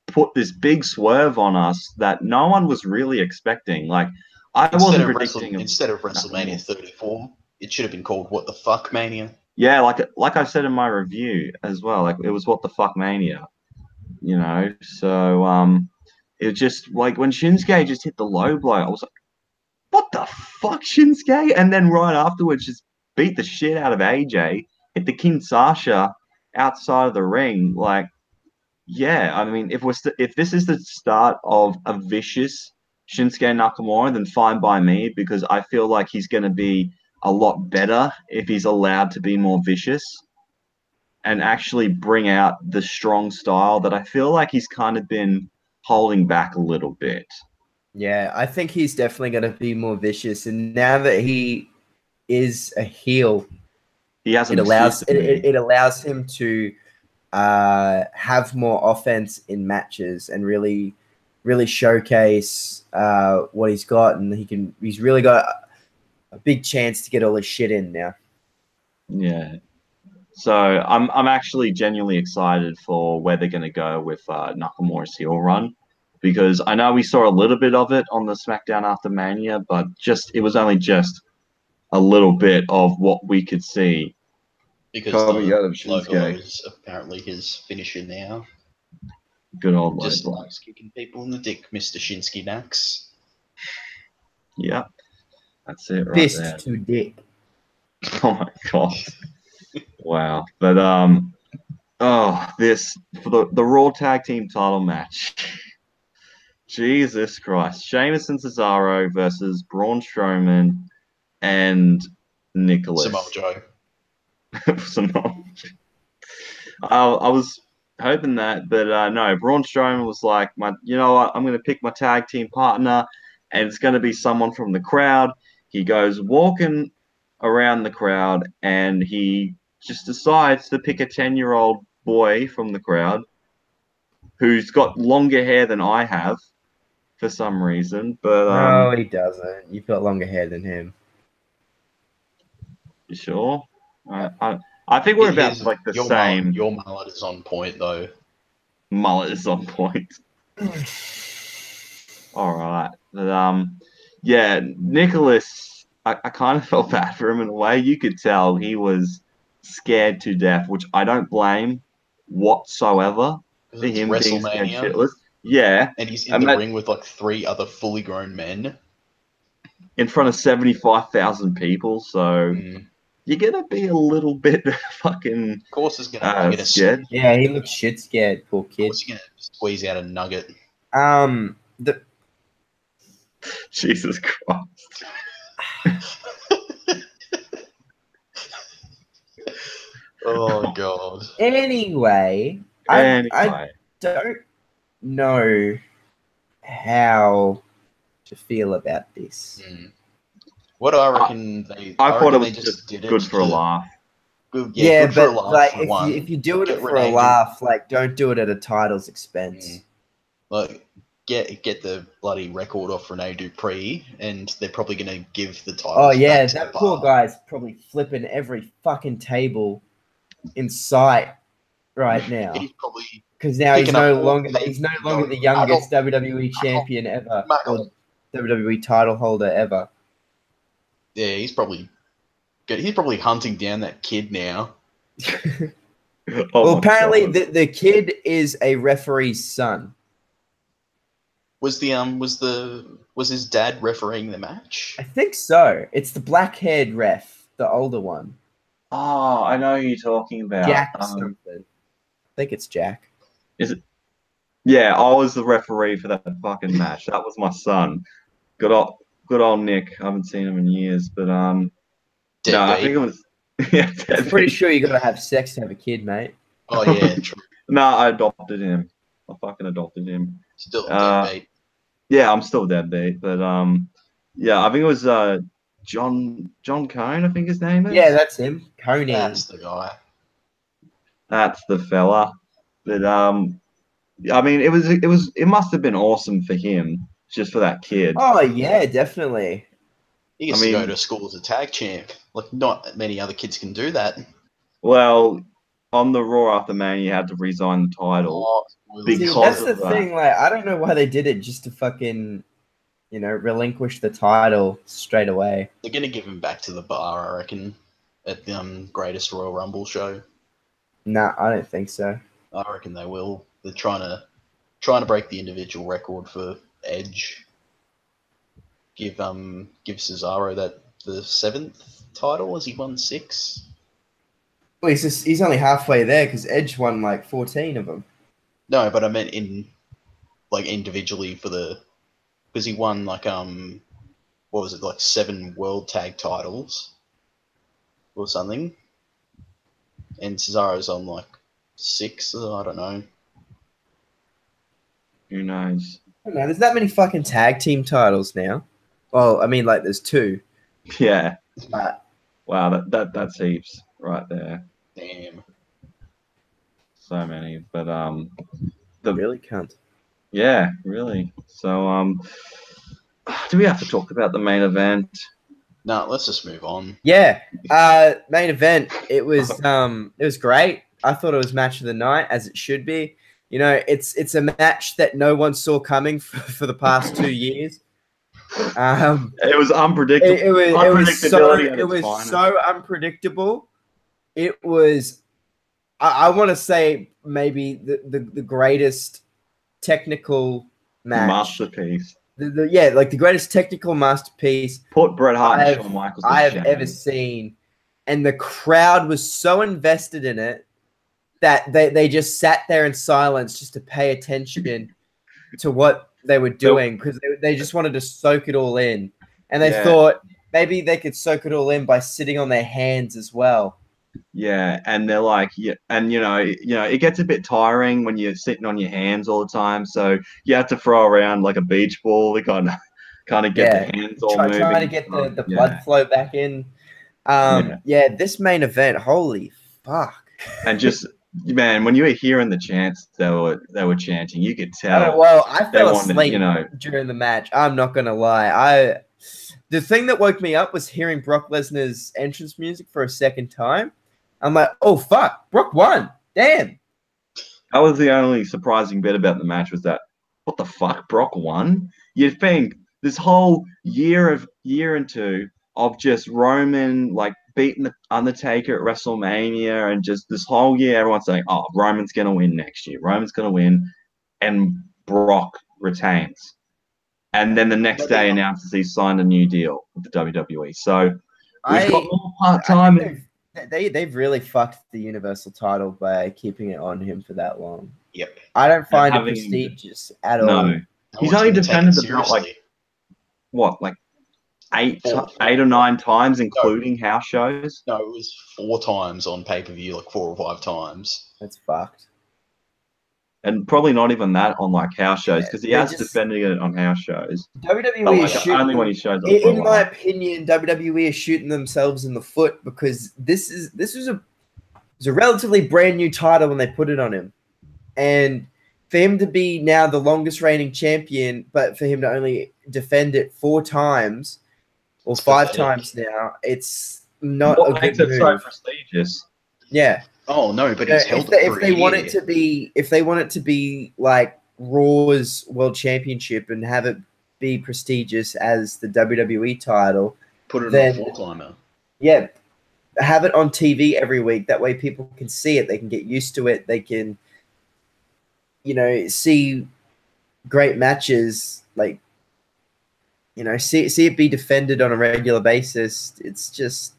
put this big swerve on us that no one was really expecting. Instead of WrestleMania 34, it should have been called What the Fuck Mania. Yeah, like I said in my review as well, it was What the Fuck Mania, you know. So it was just when Shinsuke just hit the low blow, I was like, what the fuck, Shinsuke? And then right afterwards, just beat the shit out of AJ, hit the Kinshasa outside of the ring. Yeah, I mean, if this is the start of a vicious Shinsuke Nakamura, then fine by me, because I feel like he's going to be a lot better if he's allowed to be more vicious and actually bring out the strong style that I feel like he's kind of been holding back a little bit. Yeah, I think he's definitely going to be more vicious, and now that he is a heel, it allows him to have more offense in matches and really showcase what he's got, and he's really got a big chance to get all his shit in now. Yeah. So I'm actually genuinely excited for where they're going to go with Nakamura's heel run, because I know we saw a little bit of it on the SmackDown after Mania, but it was only just a little bit of what we could see. Because the logo is apparently his finisher now. Good old just logo. Likes kicking people in the dick, Mr. Shinsuke Nax. Yeah, that's it right Fist there. to dick. Oh my god. Wow. But this for the Raw Tag Team title match. Jesus Christ. Sheamus and Cesaro versus Braun Strowman and Nicholas. Samoa Joe. Samoa. I was hoping that, but no. Braun Strowman was like, you know what? I'm going to pick my tag team partner, and it's going to be someone from the crowd. He goes walking around the crowd, and he just decides to pick a 10-year-old boy from the crowd who's got longer hair than I have for some reason. But no, he doesn't. You've got longer hair than him. You sure? I think we're about like the same. Your mullet is on point, though. Mullet is on point. All right, but yeah, Nicholas. I kind of felt bad for him in a way. You could tell he was scared to death, which I don't blame whatsoever for him being scared shitless. Yeah, and he's in the ring with like 3 other fully grown men in front of 75,000 people. So. You're gonna be a little bit fucking. Of course, he's gonna get scared. Yeah, he looks shit scared, poor kid. Of course, he's gonna squeeze out a nugget. Jesus Christ. Oh God. Anyway, I don't know how to feel about this. What do I reckon I thought it was just good for a laugh. Yeah, but like if you do it for a laugh, like don't do it at a title's expense. Like get the bloody record off Rene Dupree, and they're probably gonna give the title. Oh yeah, that poor guy's probably flipping every fucking table in sight right now. He's probably because now he's no longer the youngest WWE champion ever or WWE title holder ever. Yeah, he's probably good. He's probably hunting down that kid now. Well, apparently the kid is a referee's son. Was his dad refereeing the match? I think so. It's the black-haired ref, the older one. Oh, I know who you're talking about. Jack something. I think it's Jack. Is it? Yeah, I was the referee for that fucking match. That was my son. Good old Nick. I haven't seen him in years, but no, I think it was. Yeah, I'm pretty sure you gotta have sex to have a kid, mate. Oh yeah, true. No, I adopted him. I fucking adopted him. Still deadbeat. Yeah, I'm still deadbeat, but yeah, I think it was John Cone. I think his name is. Yeah, that's him. Coney. That's the guy. That's the fella. But I mean, it must have been awesome for him, just for that kid. Oh yeah, definitely. He gets to go to school as a tag champ. Like, not many other kids can do that. Well, on the Raw after Mania, you had to resign the title. Because that's the thing. Like, I don't know why they did it just to fucking, relinquish the title straight away. They're gonna give him back to the bar, I reckon, at the Greatest Royal Rumble show. No, I don't think so. I reckon they will. They're trying to break the individual record for Edge. Give Cesaro the 7th title as he won 6. Well, he's only halfway there because Edge won like 14 of them. No, but I meant individually because he won like what was it, like 7 world tag titles or something, and Cesaro's on like 6. I don't know. Who knows? I don't know. There's that many fucking tag team titles now. Well, I mean, like, there's 2. Yeah. But, wow, that's heaps right there. Damn. So many, but really can't. Yeah, really. So do we have to talk about the main event? No, let's just move on. Yeah. Main event. It was great. I thought it was match of the night, as it should be. It's a match that no one saw coming for the past 2 years. It was unpredictable. It was so unpredictable. It was, I want to say, maybe the greatest technical match. Masterpiece. The greatest technical masterpiece. Put Bret Hart and Shawn Michaels I have ever seen. And the crowd was so invested in it that they just sat there in silence just to pay attention to what they were doing, because they just wanted to soak it all in. And they thought maybe they could soak it all in by sitting on their hands as well. Yeah, and they're like, and it gets a bit tiring when you're sitting on your hands all the time. So you have to throw around like a beach ball to kind of get the hands all moving. Trying to get the blood flow back in. This main event, holy fuck! And just man, when you were hearing the chants, they were chanting. You could tell. I fell asleep during the match. I'm not gonna lie. The thing that woke me up was hearing Brock Lesnar's entrance music for a second time. I'm like, oh fuck, Brock won. Damn. That was the only surprising bit about the match, was that, what the fuck, Brock won? You'd think this whole year and two of just Roman like beating the Undertaker at WrestleMania, and just this whole year everyone's saying, oh, Roman's gonna win next year. Roman's gonna win, and Brock retains. And then the next day announces he's signed a new deal with the WWE. So we've got more part-time. They've really fucked the Universal title by keeping it on him for that long. Yep. I don't find it prestigious at all. No. He's only defended the belt like 8 or 9 times, including house shows? No, it was 4 times on pay-per-view, like 4 or 5 times. That's fucked. And probably not even that on like house shows, because he has defended it on house shows. WWE is shooting, only when he shows up. In my opinion, WWE is shooting themselves in the foot, because this was a relatively brand new title when they put it on him, and for him to be now the longest reigning champion, but for him to only defend it 4 times or 5 times now, it's not a good move. What makes it so prestigious? Yeah. Oh no, but it's held if they want it to be like Raw's World Championship and have it be prestigious as the WWE title, put it on a floor climber. Yeah, have it on TV every week. That way, people can see it. They can get used to it. They can, see great matches. Like, see it be defended on a regular basis. It's just.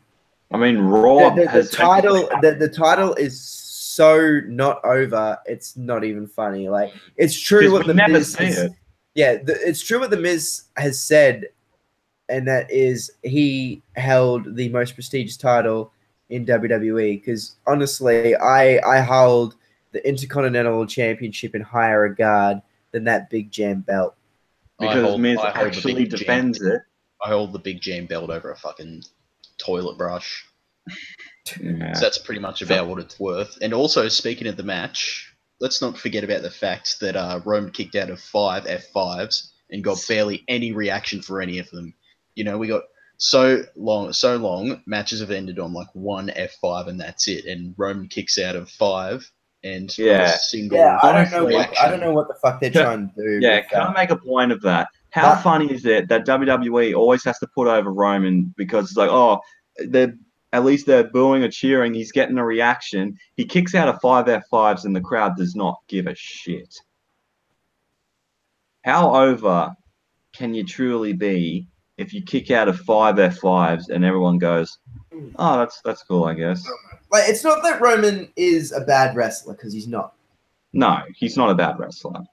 I mean, Raw the title is so not over. It's not even funny. Like, it's true what the Miz it's true what the Miz has said, and that is he held the most prestigious title in WWE. Because honestly, I hold the Intercontinental Championship in higher regard than that Big Jam belt. Because Miz actually defends it. I hold the Big Jam belt over a fucking toilet brush. Yeah. So that's pretty much about what it's worth. And also, speaking of the match, let's not forget about the fact that Roman kicked out of 5 F5s and got barely any reaction for any of them. We got so long matches have ended on like 1 F5 and that's it. And Roman kicks out of 5 and single. Yeah, I don't know what the fuck they're trying to do. Yeah, can I make a point of that? How funny is it that WWE always has to put over Roman, because it's like, oh, at least they're booing or cheering. He's getting a reaction. He kicks out of 5 F5s and the crowd does not give a shit. How over can you truly be if you kick out of 5 F5s and everyone goes, oh, that's cool, I guess. Like, it's not that Roman is a bad wrestler, because he's not. No, he's not a bad wrestler.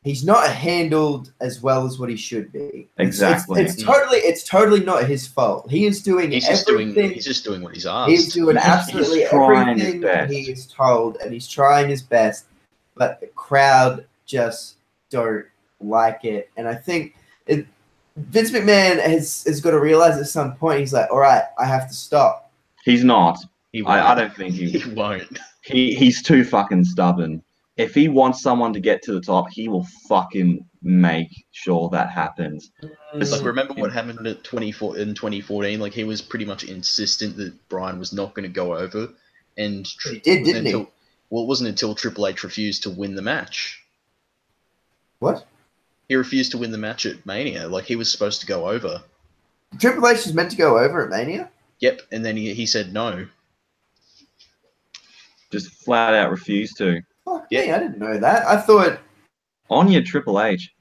He's not handled as well as what he should be. Exactly. It's totally not his fault. He is doing everything. He's just doing what he's asked. He's doing absolutely everything that he is told, and he's trying his best. But the crowd just don't like it. And I think Vince McMahon has got to realize at some point, he's like, all right, I have to stop. He's not. I don't think he won't. He's too fucking stubborn. If he wants someone to get to the top, he will fucking make sure that happens. Like, remember what happened in 2014? Like, he was pretty much insistent that Bryan was not going to go over. And he did, didn't he? Well, it wasn't until Triple H refused to win the match. What? He refused to win the match at Mania. Like, he was supposed to go over. Triple H was meant to go over at Mania? Yep, and then he said no. Just flat out refused to. Oh, yeah, I didn't know that. I thought... On your Triple H.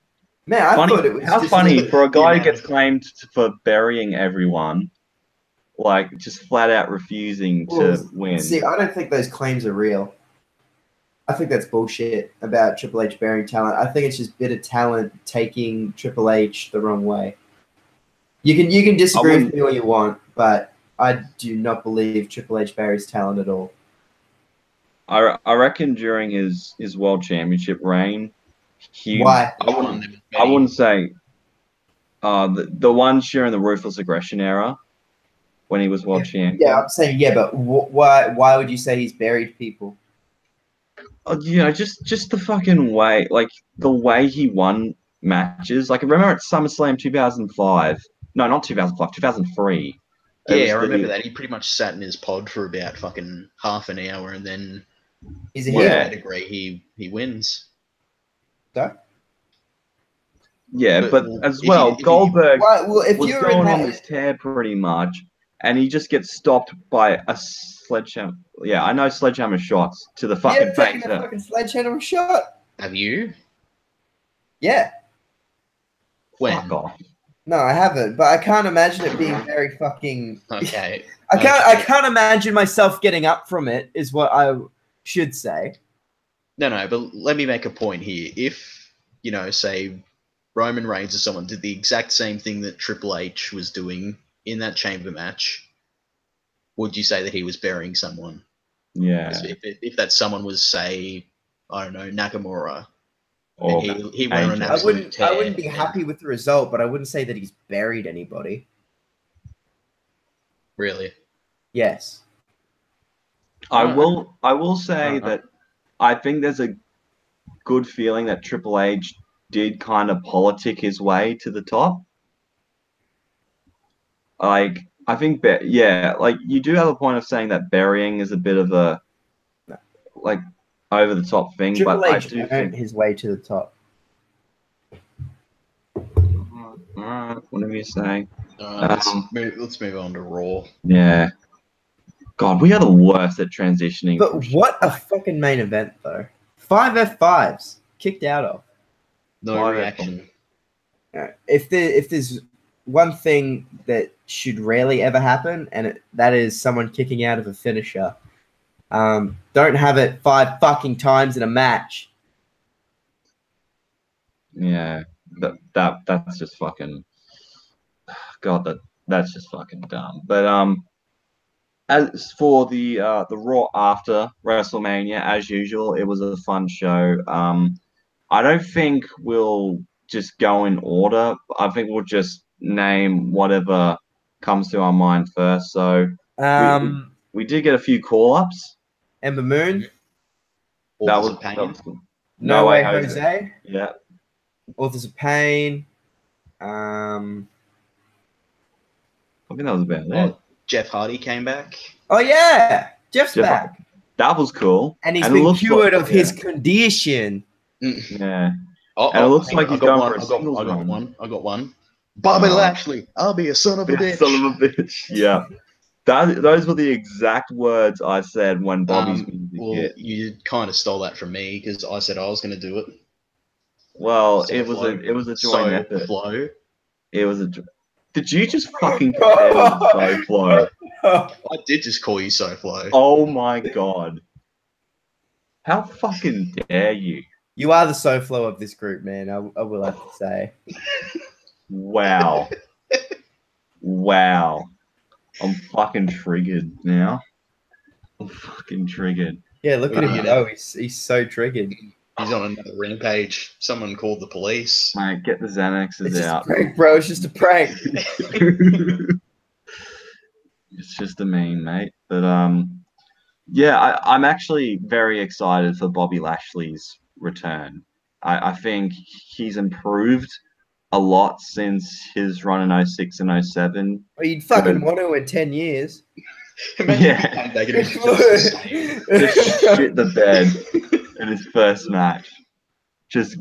Man, I thought it was how funny for a guy who gets claimed for burying everyone, like, just flat out refusing to win. See, I don't think those claims are real. I think that's bullshit about Triple H burying talent. I think it's just bitter talent taking Triple H the wrong way. You can disagree with me all you want, but I do not believe Triple H buries talent at all. I reckon during his world championship reign, Why? I wouldn't say the one during the Ruthless Aggression era when he was world champion. Yeah, I'm saying but why would you say he's buried people? You know, just the fucking way, like the way he won matches. Like I remember at SummerSlam 2005. No, not 2005, 2003. Yeah, I remember that. He pretty much sat in his pod for about fucking half an hour, and then he's a heel. Degree he wins. So? Yeah, but as well, Goldberg was going on this tear pretty much, and he just gets stopped by a sledgehammer. Yeah, I know sledgehammer shots to the fucking face. Taking a fucking sledgehammer shot. Have you? Yeah. When? Fuck off. No, I haven't, but I can't imagine it being very fucking. Okay. I can't imagine myself getting up from it. Is what I should say. No, but let me make a point here. If say Roman Reigns or someone did the exact same thing that Triple H was doing in that chamber match, would you say that he was burying someone? Yeah. If that someone was, say, I don't know, Nakamura. Or he went on an absolute tear. I wouldn't be happy with the result, but I wouldn't say that he's buried anybody. Really? Yes. I will say that I think there's a good feeling that Triple H did kind of politic his way to the top. Like, I think, like you do have a point of saying that burying is a bit of a like over the top thing, Triple but H I do think his way to the top. Alright, whatever you say. Let's move on to Raw. Yeah. God, we are the worst at transitioning. But what a fucking main event, though. 5 F5s kicked out of. No reaction. If there's one thing that should rarely ever happen, and that is someone kicking out of a finisher. Don't have it 5 fucking times in a match. Yeah, that's just fucking. God, that's just fucking dumb. But as for the Raw after WrestleMania, as usual, it was a fun show. I don't think we'll just go in order. I think we'll just name whatever comes to our mind first. So we did get a few call-ups. Ember Moon. That was cool. No Way Jose. Yeah. Authors of Pain. I think that was about it. Jeff Hardy came back. Oh yeah, Jeff's back. That was cool. And he's been cured of his condition. Yeah. And it looks like he's going for a singles run. I got one. Bobby Lashley, I'll be a son of a bitch. Son of a bitch. Yeah. Those were the exact words I said when Bobby's music hit. You kind of stole that from me because I said I was going to do it. Well, it was a joint effort. Flow. It was a. Did you just fucking call me Flow? I did just call you Flow. Oh my god! How fucking dare you? You are the SoFlo of this group, man. I will have to say. Wow. Wow. I'm fucking triggered now. I'm fucking triggered. Yeah, look at him go. He's so triggered. He's on another rampage. Someone called the police. Mate, get the Xanaxes It's out. Just a prank, bro. It's just a prank. It's just a meme, mate. But yeah, I'm actually very excited for Bobby Lashley's return. I think he's improved a lot since his run in 06 and 07. Well, you'd fucking want to in 10 years. Yeah. Just shit the bed in his first match. Just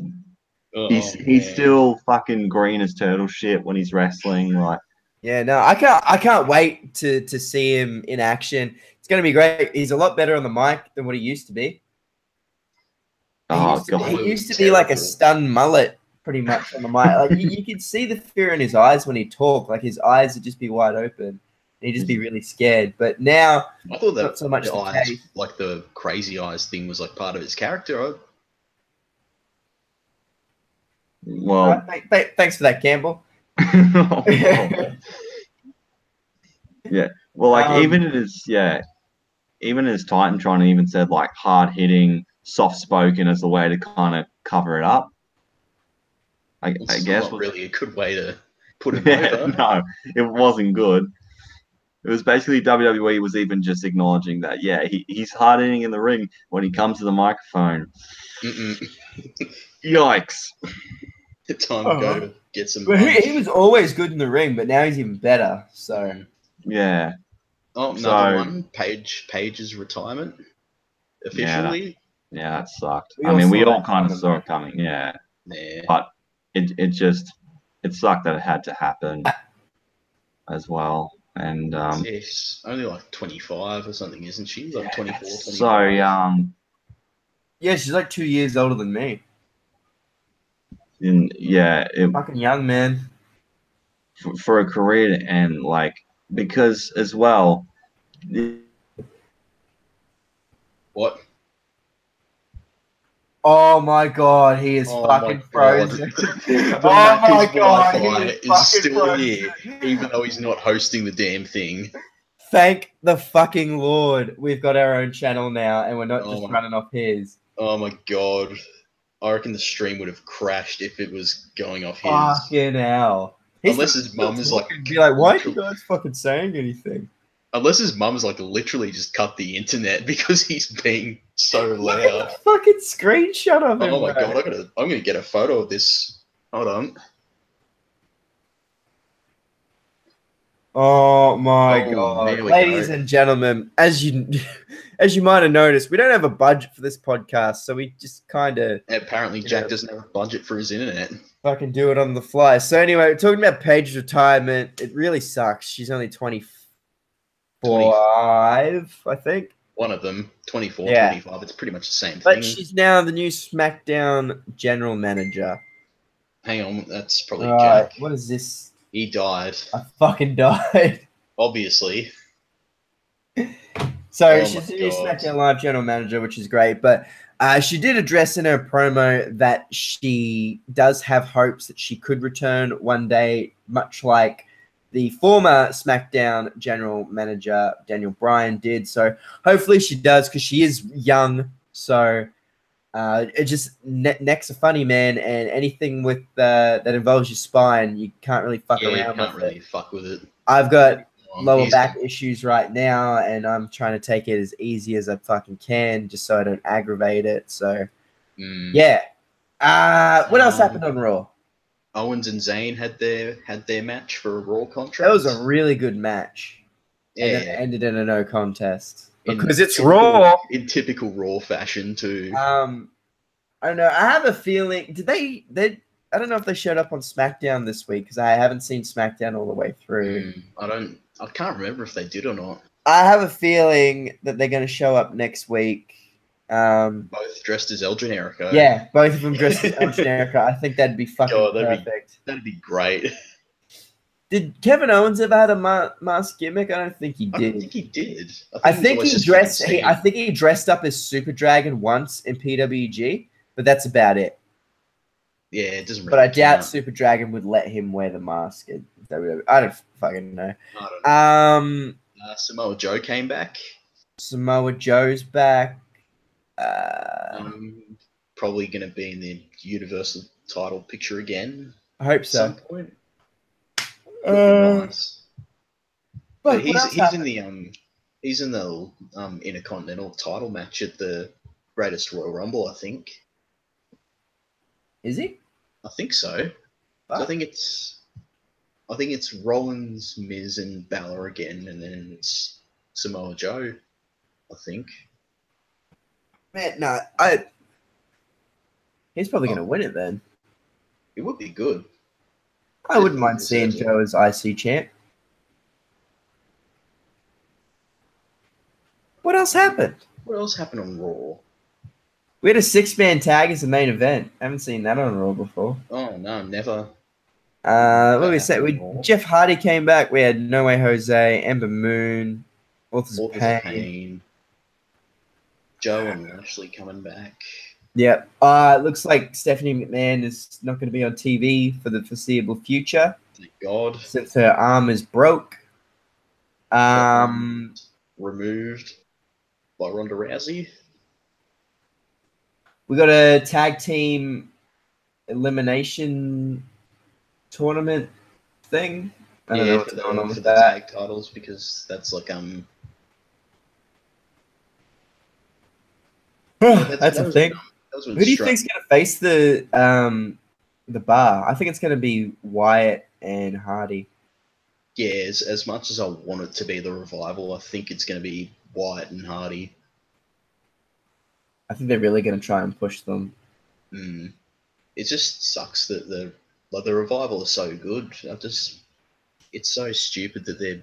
he's still fucking green as turtle shit when he's wrestling. Like, yeah, no, I can't wait to see him in action. It's gonna be great. He's a lot better on the mic than what he used to be. He used to be like a stunned mullet, pretty much on the mic. Like you could see the fear in his eyes when he talked. Like his eyes would just be wide open. He'd just be really scared. But now, I thought that not so much the the eyes, case. like the crazy eyes thing, was like part of his character. Well, thanks for that, Campbell. Yeah. Well, like even in his Titantron, he even said like hard hitting, soft spoken as a way to kind of cover it up. I guess not really a good way to put him over. No, it wasn't good. It was basically WWE was even just acknowledging that, he's hard hitting in the ring when he comes to the microphone. Yikes. Time to go to get some lunch. He was always good in the ring, but now he's even better. So yeah. Oh, another one. Paige's retirement officially. Yeah, that sucked. We all kind of saw it coming. Yeah. But it sucked that it had to happen as well. And she's only like 25 or something, isn't she? Like 24, 25. So young. Yeah, she's like 2 years older than me. Fucking young, man. For a career to end, like, because as well. What? Oh my god, he is fucking frozen. The MACCAS Wi-Fi is still here, even though he's not hosting the damn thing. Thank the fucking Lord, we've got our own channel now, and we're not just running off his. Oh my god. I reckon the stream would have crashed if it was going off his. Fucking hell. Unless his mum is like... Be like, why are you guys fucking saying anything? Unless his mum's like literally just cut the internet because he's being so loud. Look at the fucking screenshot of him. Oh my god, I'm gonna get a photo of this. Hold on. Oh my god. Ladies and gentlemen, as you might have noticed, we don't have a budget for this podcast, so we just kind of... Apparently Jack doesn't have a budget for his internet. Fucking do it on the fly. So anyway, talking about Paige's retirement, it really sucks. She's only 25, I think. One of them, 24, 25. It's pretty much the same thing. But she's now the new SmackDown general manager. Hang on, that's probably Jack. What is this? He died. I fucking died. Obviously. So she's the new SmackDown Live general manager, which is great. But she did address in her promo that she does have hopes that she could return one day, much like the former SmackDown general manager, Daniel Bryan, did. So hopefully she does, because she is young. So it just neck's a funny, man, and anything with that involves your spine, you can't really fuck around with it. You can't really fuck with it. I've got lower back issues right now, and I'm trying to take it as easy as I fucking can, just so I don't aggravate it. So yeah. What else happened on Raw? Owens and Zayn had their match for a Raw contract. That was a really good match. Yeah. And then it ended in a no contest. Because it's Raw. In typical Raw fashion, too. I don't know. I have a feeling... I don't know if they showed up on SmackDown this week, because I haven't seen SmackDown all the way through. I can't remember if they did or not. I have a feeling that they're going to show up next week. Both dressed as El Generico. Yeah, both of them dressed as El Generico. I think that'd be fucking perfect. That'd be great. Did Kevin Owens ever had a mask gimmick? I don't think he did. I don't think he did. I think he dressed up as Super Dragon once in PWG, but that's about it. Yeah, it doesn't. But I doubt Super Dragon would let him wear the mask. I don't fucking know. I don't know. Samoa Joe came back. Samoa Joe's back. Probably going to be in the Universal title picture again. I hope so. At some point. Nice. But he's in the Intercontinental title match at the Greatest Royal Rumble, I think. Is he? I think so. I think it's Rollins, Miz, and Balor again, and then it's Samoa Joe, I think. Man, no, he's probably going to win it then. It would be good. I wouldn't mind seeing Joe as IC champ. What else happened? What else happened on Raw? We had a 6-man tag as the main event. I haven't seen that on Raw before. Oh, no, never. What did we say? Jeff Hardy came back. We had No Way Jose, Ember Moon, Authors of Pain. Joe and Lashley coming back. Yep. Looks like Stephanie McMahon is not going to be on TV for the foreseeable future. Thank God. Since her arm is broke. Removed by Ronda Rousey. We got a tag team elimination tournament thing. I don't know what's going on with the tag titles, because that's like that's a thing. Who do you think's gonna face the bar? I think it's gonna be Wyatt and Hardy. Yeah, as much as I want it to be the Revival, I think it's gonna be Wyatt and Hardy. I think they're really gonna try and push them. It just sucks that the Revival is so good. It's so stupid that they've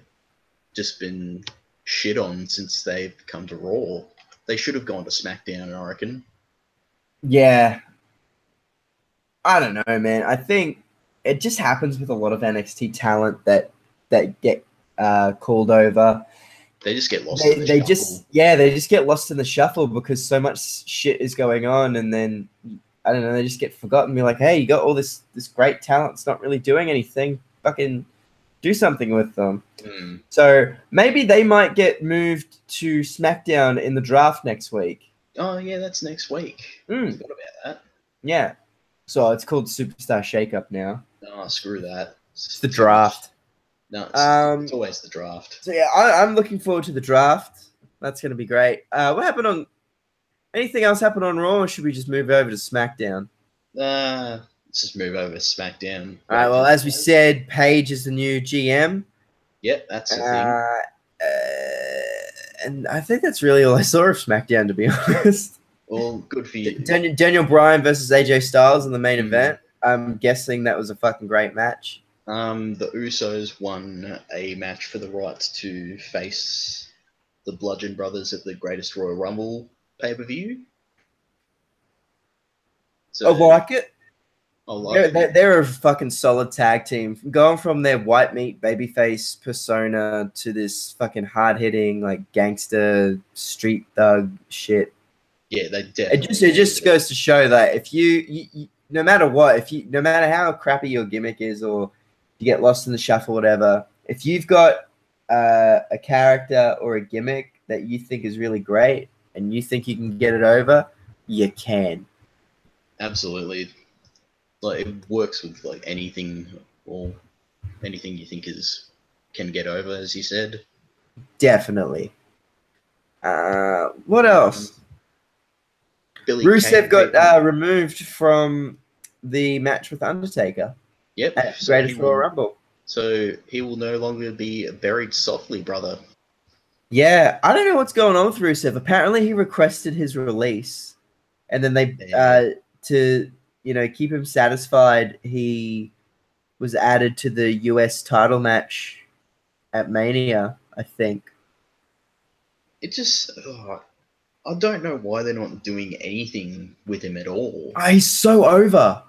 just been shit on since they've come to Raw. They should have gone to SmackDown, I reckon. Yeah. I don't know, man. I think it just happens with a lot of NXT talent that get called over. They just get lost in the shuffle. They just get lost in the shuffle because so much shit is going on, and then I don't know, they just get forgotten. Be like, hey, you got all this great talent, it's not really doing anything. Fucking do something with them. So maybe they might get moved to SmackDown in the draft next week. Oh yeah, that's next week. I forgot about that. Yeah. So it's called Superstar Shakeup now. Oh, screw that. It's the draft. No, it's always the draft. So yeah, I'm looking forward to the draft. That's going to be great. What happened on... Anything else happened on Raw, or should we just move over to SmackDown? Let's just move over to SmackDown. All right, well, as we said, Paige is the new GM. Yep, that's the thing. And I think that's really all I saw of SmackDown, to be honest. Well, good for you. Daniel Bryan versus AJ Styles in the main event. I'm guessing that was a fucking great match. The Usos won a match for the rights to face the Bludgeon Brothers at the Greatest Royal Rumble pay-per-view. So, I like it. They're a fucking solid tag team. Going from their white meat babyface persona to this fucking hard-hitting, like, gangster street thug shit. Yeah, they definitely. It just goes to show that if you no matter what, no matter how crappy your gimmick is, or you get lost in the shuffle, whatever, if you've got a character or a gimmick that you think is really great and you think you can get it over, you can. Absolutely. Like, it works with like anything, or anything you think can get over, as you said. Definitely. What else? Rusev got removed from the match with Undertaker. Yep. At Greatest Royal Rumble. So he will no longer be buried softly, brother. Yeah, I don't know what's going on with Rusev. Apparently he requested his release, and then they to keep him satisfied, he was added to the US title match at Mania, I think. It just I don't know why they're not doing anything with him at all. He's so over.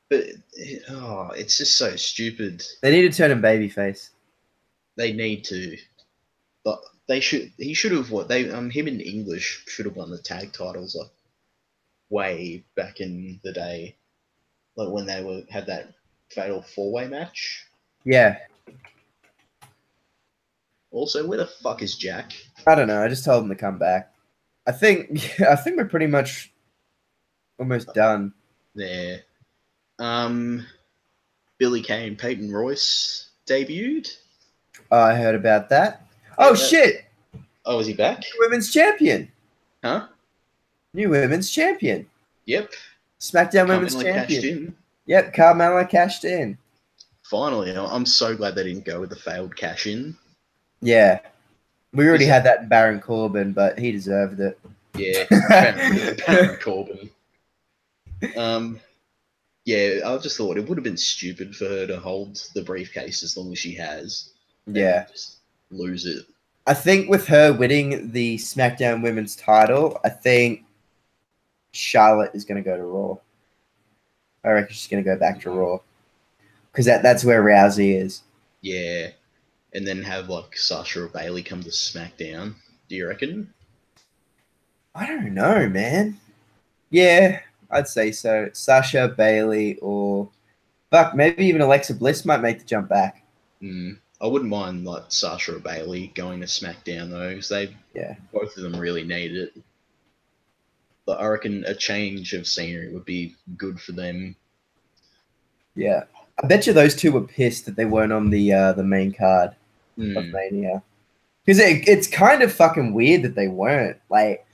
But it's just so stupid. They need to turn him babyface. They need to. But he should have him and English should have won the tag titles like way back in the day. Like when they had that fatal 4-way match. Yeah. Also, where the fuck is Jack? I don't know. I just told him to come back. I think we're pretty much almost done. There. Billy Kay and Peyton Royce debuted. I heard about that. Oh, shit! Oh, is he back? New women's champion. Huh? New women's champion. Yep. SmackDown women's champion. Yep, Carmella cashed in. Finally. I'm so glad they didn't go with the failed cash-in. Yeah. We already had that in Baron Corbin, but he deserved it. Yeah, Baron Corbin. Yeah, I just thought it would have been stupid for her to hold the briefcase as long as she has. Yeah. Just lose it. I think with her winning the SmackDown Women's title, I think Charlotte is going to go to Raw. I reckon she's going to go back to Raw. because that's where Rousey is. Yeah, and then have like Sasha or Bailey come to SmackDown. Do you reckon? I don't know, man. Yeah, I'd say so. Sasha, Bailey, or fuck, maybe even Alexa Bliss might make the jump back. I wouldn't mind like Sasha or Bailey going to SmackDown though, because both of them really need it. But I reckon a change of scenery would be good for them. Yeah, I bet you those two were pissed that they weren't on the main card of Mania, because it's kind of fucking weird that they weren't. Like,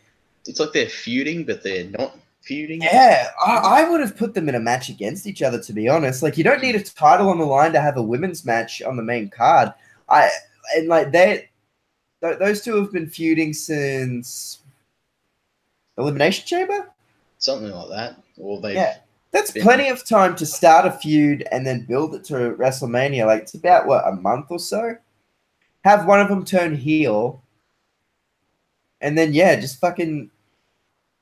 it's like they're feuding, but they're not feuding. Yeah, I would have put them in a match against each other, to be honest. Like, you don't need a title on the line to have a women's match on the main card. Those two have been feuding since Elimination Chamber? Something like that. Or that's plenty of time to start a feud and then build it to WrestleMania. Like, it's about, what, a month or so? Have one of them turn heel. And then, just fucking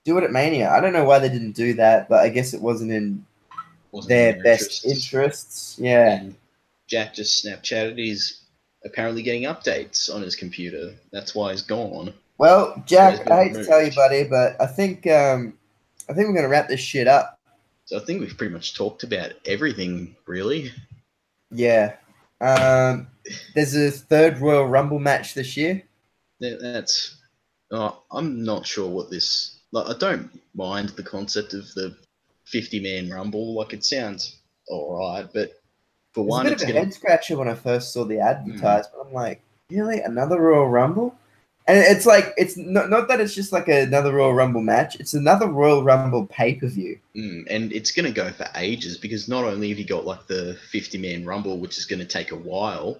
do it at Mania. I don't know why they didn't do that, but I guess it wasn't in their best interests. Yeah. And Jack just Snapchatted. He's apparently getting updates on his computer. That's why he's gone. Well, Jack, I hate to tell you, buddy, but I think we're gonna wrap this shit up. So I think we've pretty much talked about everything, really. Yeah. There's a third Royal Rumble match this year. I'm not sure what this. Like, I don't mind the concept of the 50-man Rumble. Like, it sounds all right, but for one, it's a bit of a head scratcher when I first saw the advertisement. I'm like, really, another Royal Rumble? And it's like, it's not that it's just like another Royal Rumble match. It's another Royal Rumble pay-per-view. And it's going to go for ages, because not only have you got like the 50-man Rumble, which is going to take a while,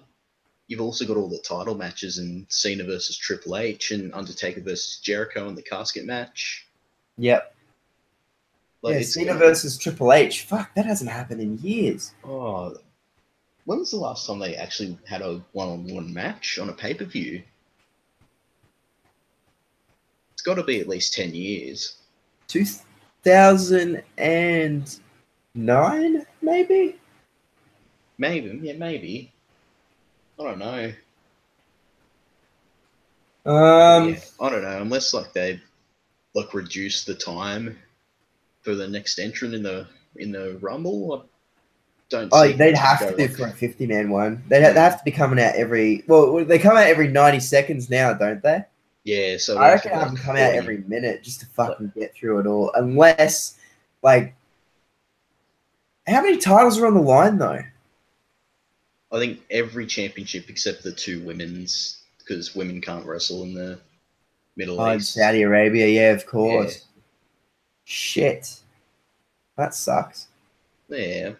you've also got all the title matches and Cena versus Triple H and Undertaker versus Jericho in the casket match. Yep. Like, Cena versus Triple H. Fuck, that hasn't happened in years. Oh, when was the last time they actually had a one-on-one match on a pay-per-view? It's got to be at least 10 years. 2009, maybe? Maybe. I don't know. I don't know. Unless like they like reduce the time for the next entrant in the Rumble. I don't. They'd have to do for a 50-man one. They have to be coming out every. Well, they come out every 90 seconds now, don't they? Yeah. So I reckon have them come out every minute just to fucking get through it all. Unless, like, how many titles are on the line though? I think every championship except the two women's, because women can't wrestle in the Middle East. Saudi Arabia, yeah, of course. Yeah. Shit. That sucks. Yeah.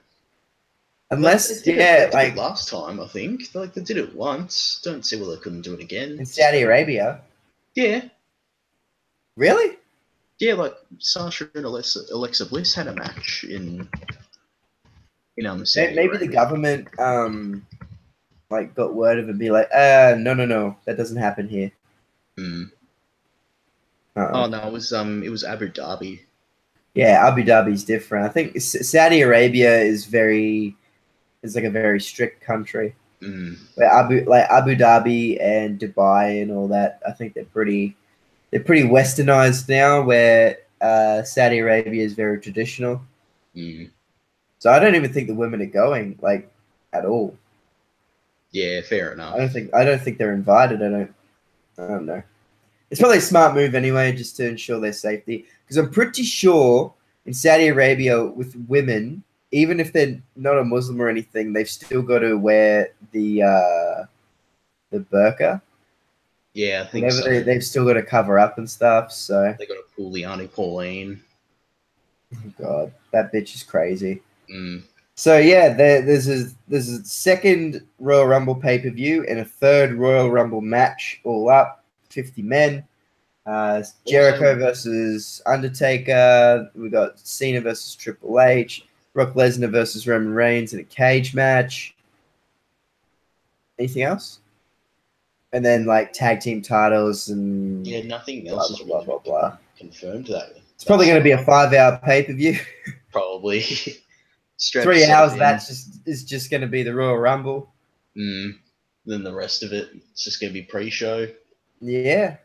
Unless, like last time, I think. Like, they did it once. Don't see why they couldn't do it again. In Saudi Arabia? Yeah. Really? Yeah, like Sasha and Alexa Bliss had a match in Saudi maybe Arabia. The government like got word of it and be like, no, that doesn't happen here. Oh no, it was Abu Dhabi. Yeah, Abu Dhabi's different. I think Saudi Arabia is like a very strict country. Where Abu Dhabi and Dubai and all that, I think they're pretty westernized now. Where Saudi Arabia is very traditional. So I don't even think the women are going like at all. Yeah, fair enough. I don't think they're invited. I don't know. It's probably a smart move anyway, just to ensure their safety. Because I'm pretty sure in Saudi Arabia with women, even if they're not a Muslim or anything, they've still got to wear the burqa. Yeah, I think so. They've still got to cover up and stuff. So they got to pull the Auntie Pauline. Oh God, that bitch is crazy. So yeah, there's a second Royal Rumble pay-per-view and a third Royal Rumble match, all up 50 men. Jericho versus Undertaker. We got Cena versus Triple H. Brock Lesnar versus Roman Reigns in a cage match. Anything else? And then like tag team titles and nothing else is really confirmed that. It's probably going to be a 5-hour pay-per-view. Probably. 3 hours. That is just going to be the Royal Rumble. Then the rest of it, it's just going to be pre-show. Yeah.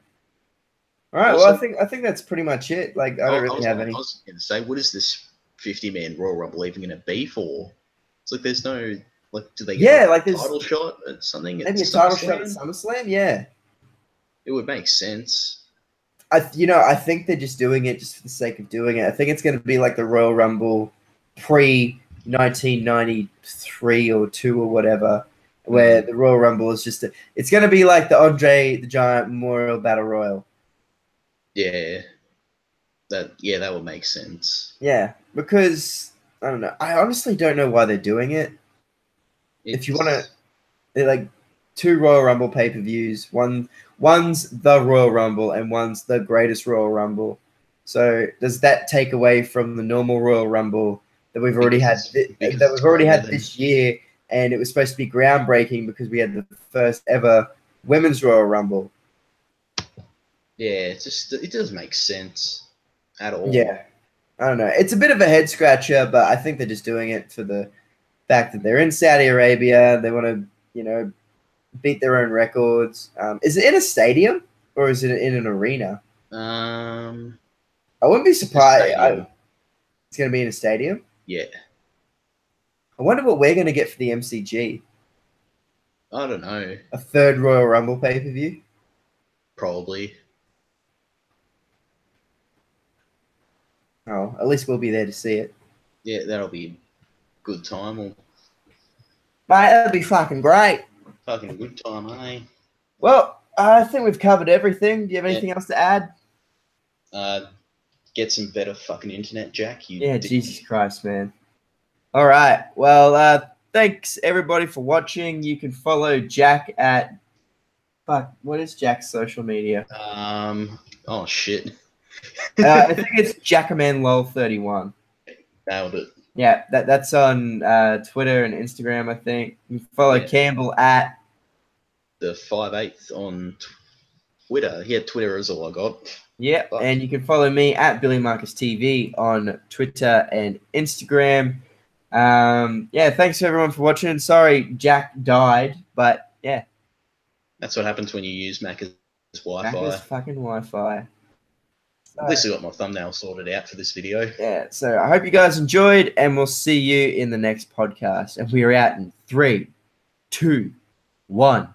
All right. Also, well, I think that's pretty much it. Like, I don't really have any. I was going to say, what is this 50-man Royal Rumble even going to be for? It's like there's no do they get a title shot at something? Maybe a title shot at SummerSlam. Yeah. It would make sense. I think they're just doing it just for the sake of doing it. I think it's going to be like the Royal Rumble pre-1993 or 2 or whatever, where the Royal Rumble is just it's going to be like the Andre the Giant Memorial Battle Royal. Yeah. That would make sense. Yeah, because I don't know. I honestly don't know why they're doing it. If you want to, they're like 2 Royal Rumble pay-per-views. One's the Royal Rumble and one's the Greatest Royal Rumble. So does that take away from the normal Royal Rumble that we've already had this year? And it was supposed to be groundbreaking because we had the first ever Women's Royal Rumble. Yeah, it does make sense at all. Yeah, I don't know. It's a bit of a head scratcher, but I think they're just doing it for the fact that they're in Saudi Arabia. They want to, beat their own records. Is it in a stadium or is it in an arena? I wouldn't be surprised. It's going to be in a stadium? Yeah. I wonder what we're going to get for the MCG. I don't know. A 3rd Royal Rumble pay-per-view? Probably. Oh, at least we'll be there to see it. Yeah, that'll be a good time. Mate, that'll be fucking great. Fucking good time, eh? Well, I think we've covered everything. Do you have anything else to add? Get some better fucking internet, Jack. Jesus Christ, man. All right. Well, thanks everybody for watching. You can follow Jack at what is Jack's social media? Oh shit. I think it's JackamanLol31. Nailed it. Yeah, that's on Twitter and Instagram, I think. You can follow Campbell at the 5/8 on Twitter. Yeah, Twitter is all I got. Yeah, and you can follow me at Billy Marcus TV on Twitter and Instagram. Thanks everyone for watching. Sorry Jack died, but yeah. That's what happens when you use MACCA's Wi-Fi. MACCA's fucking Wi-Fi. At least I got my thumbnail sorted out for this video. Yeah, so I hope you guys enjoyed, and we'll see you in the next podcast. And we are out in 3, 2, 1.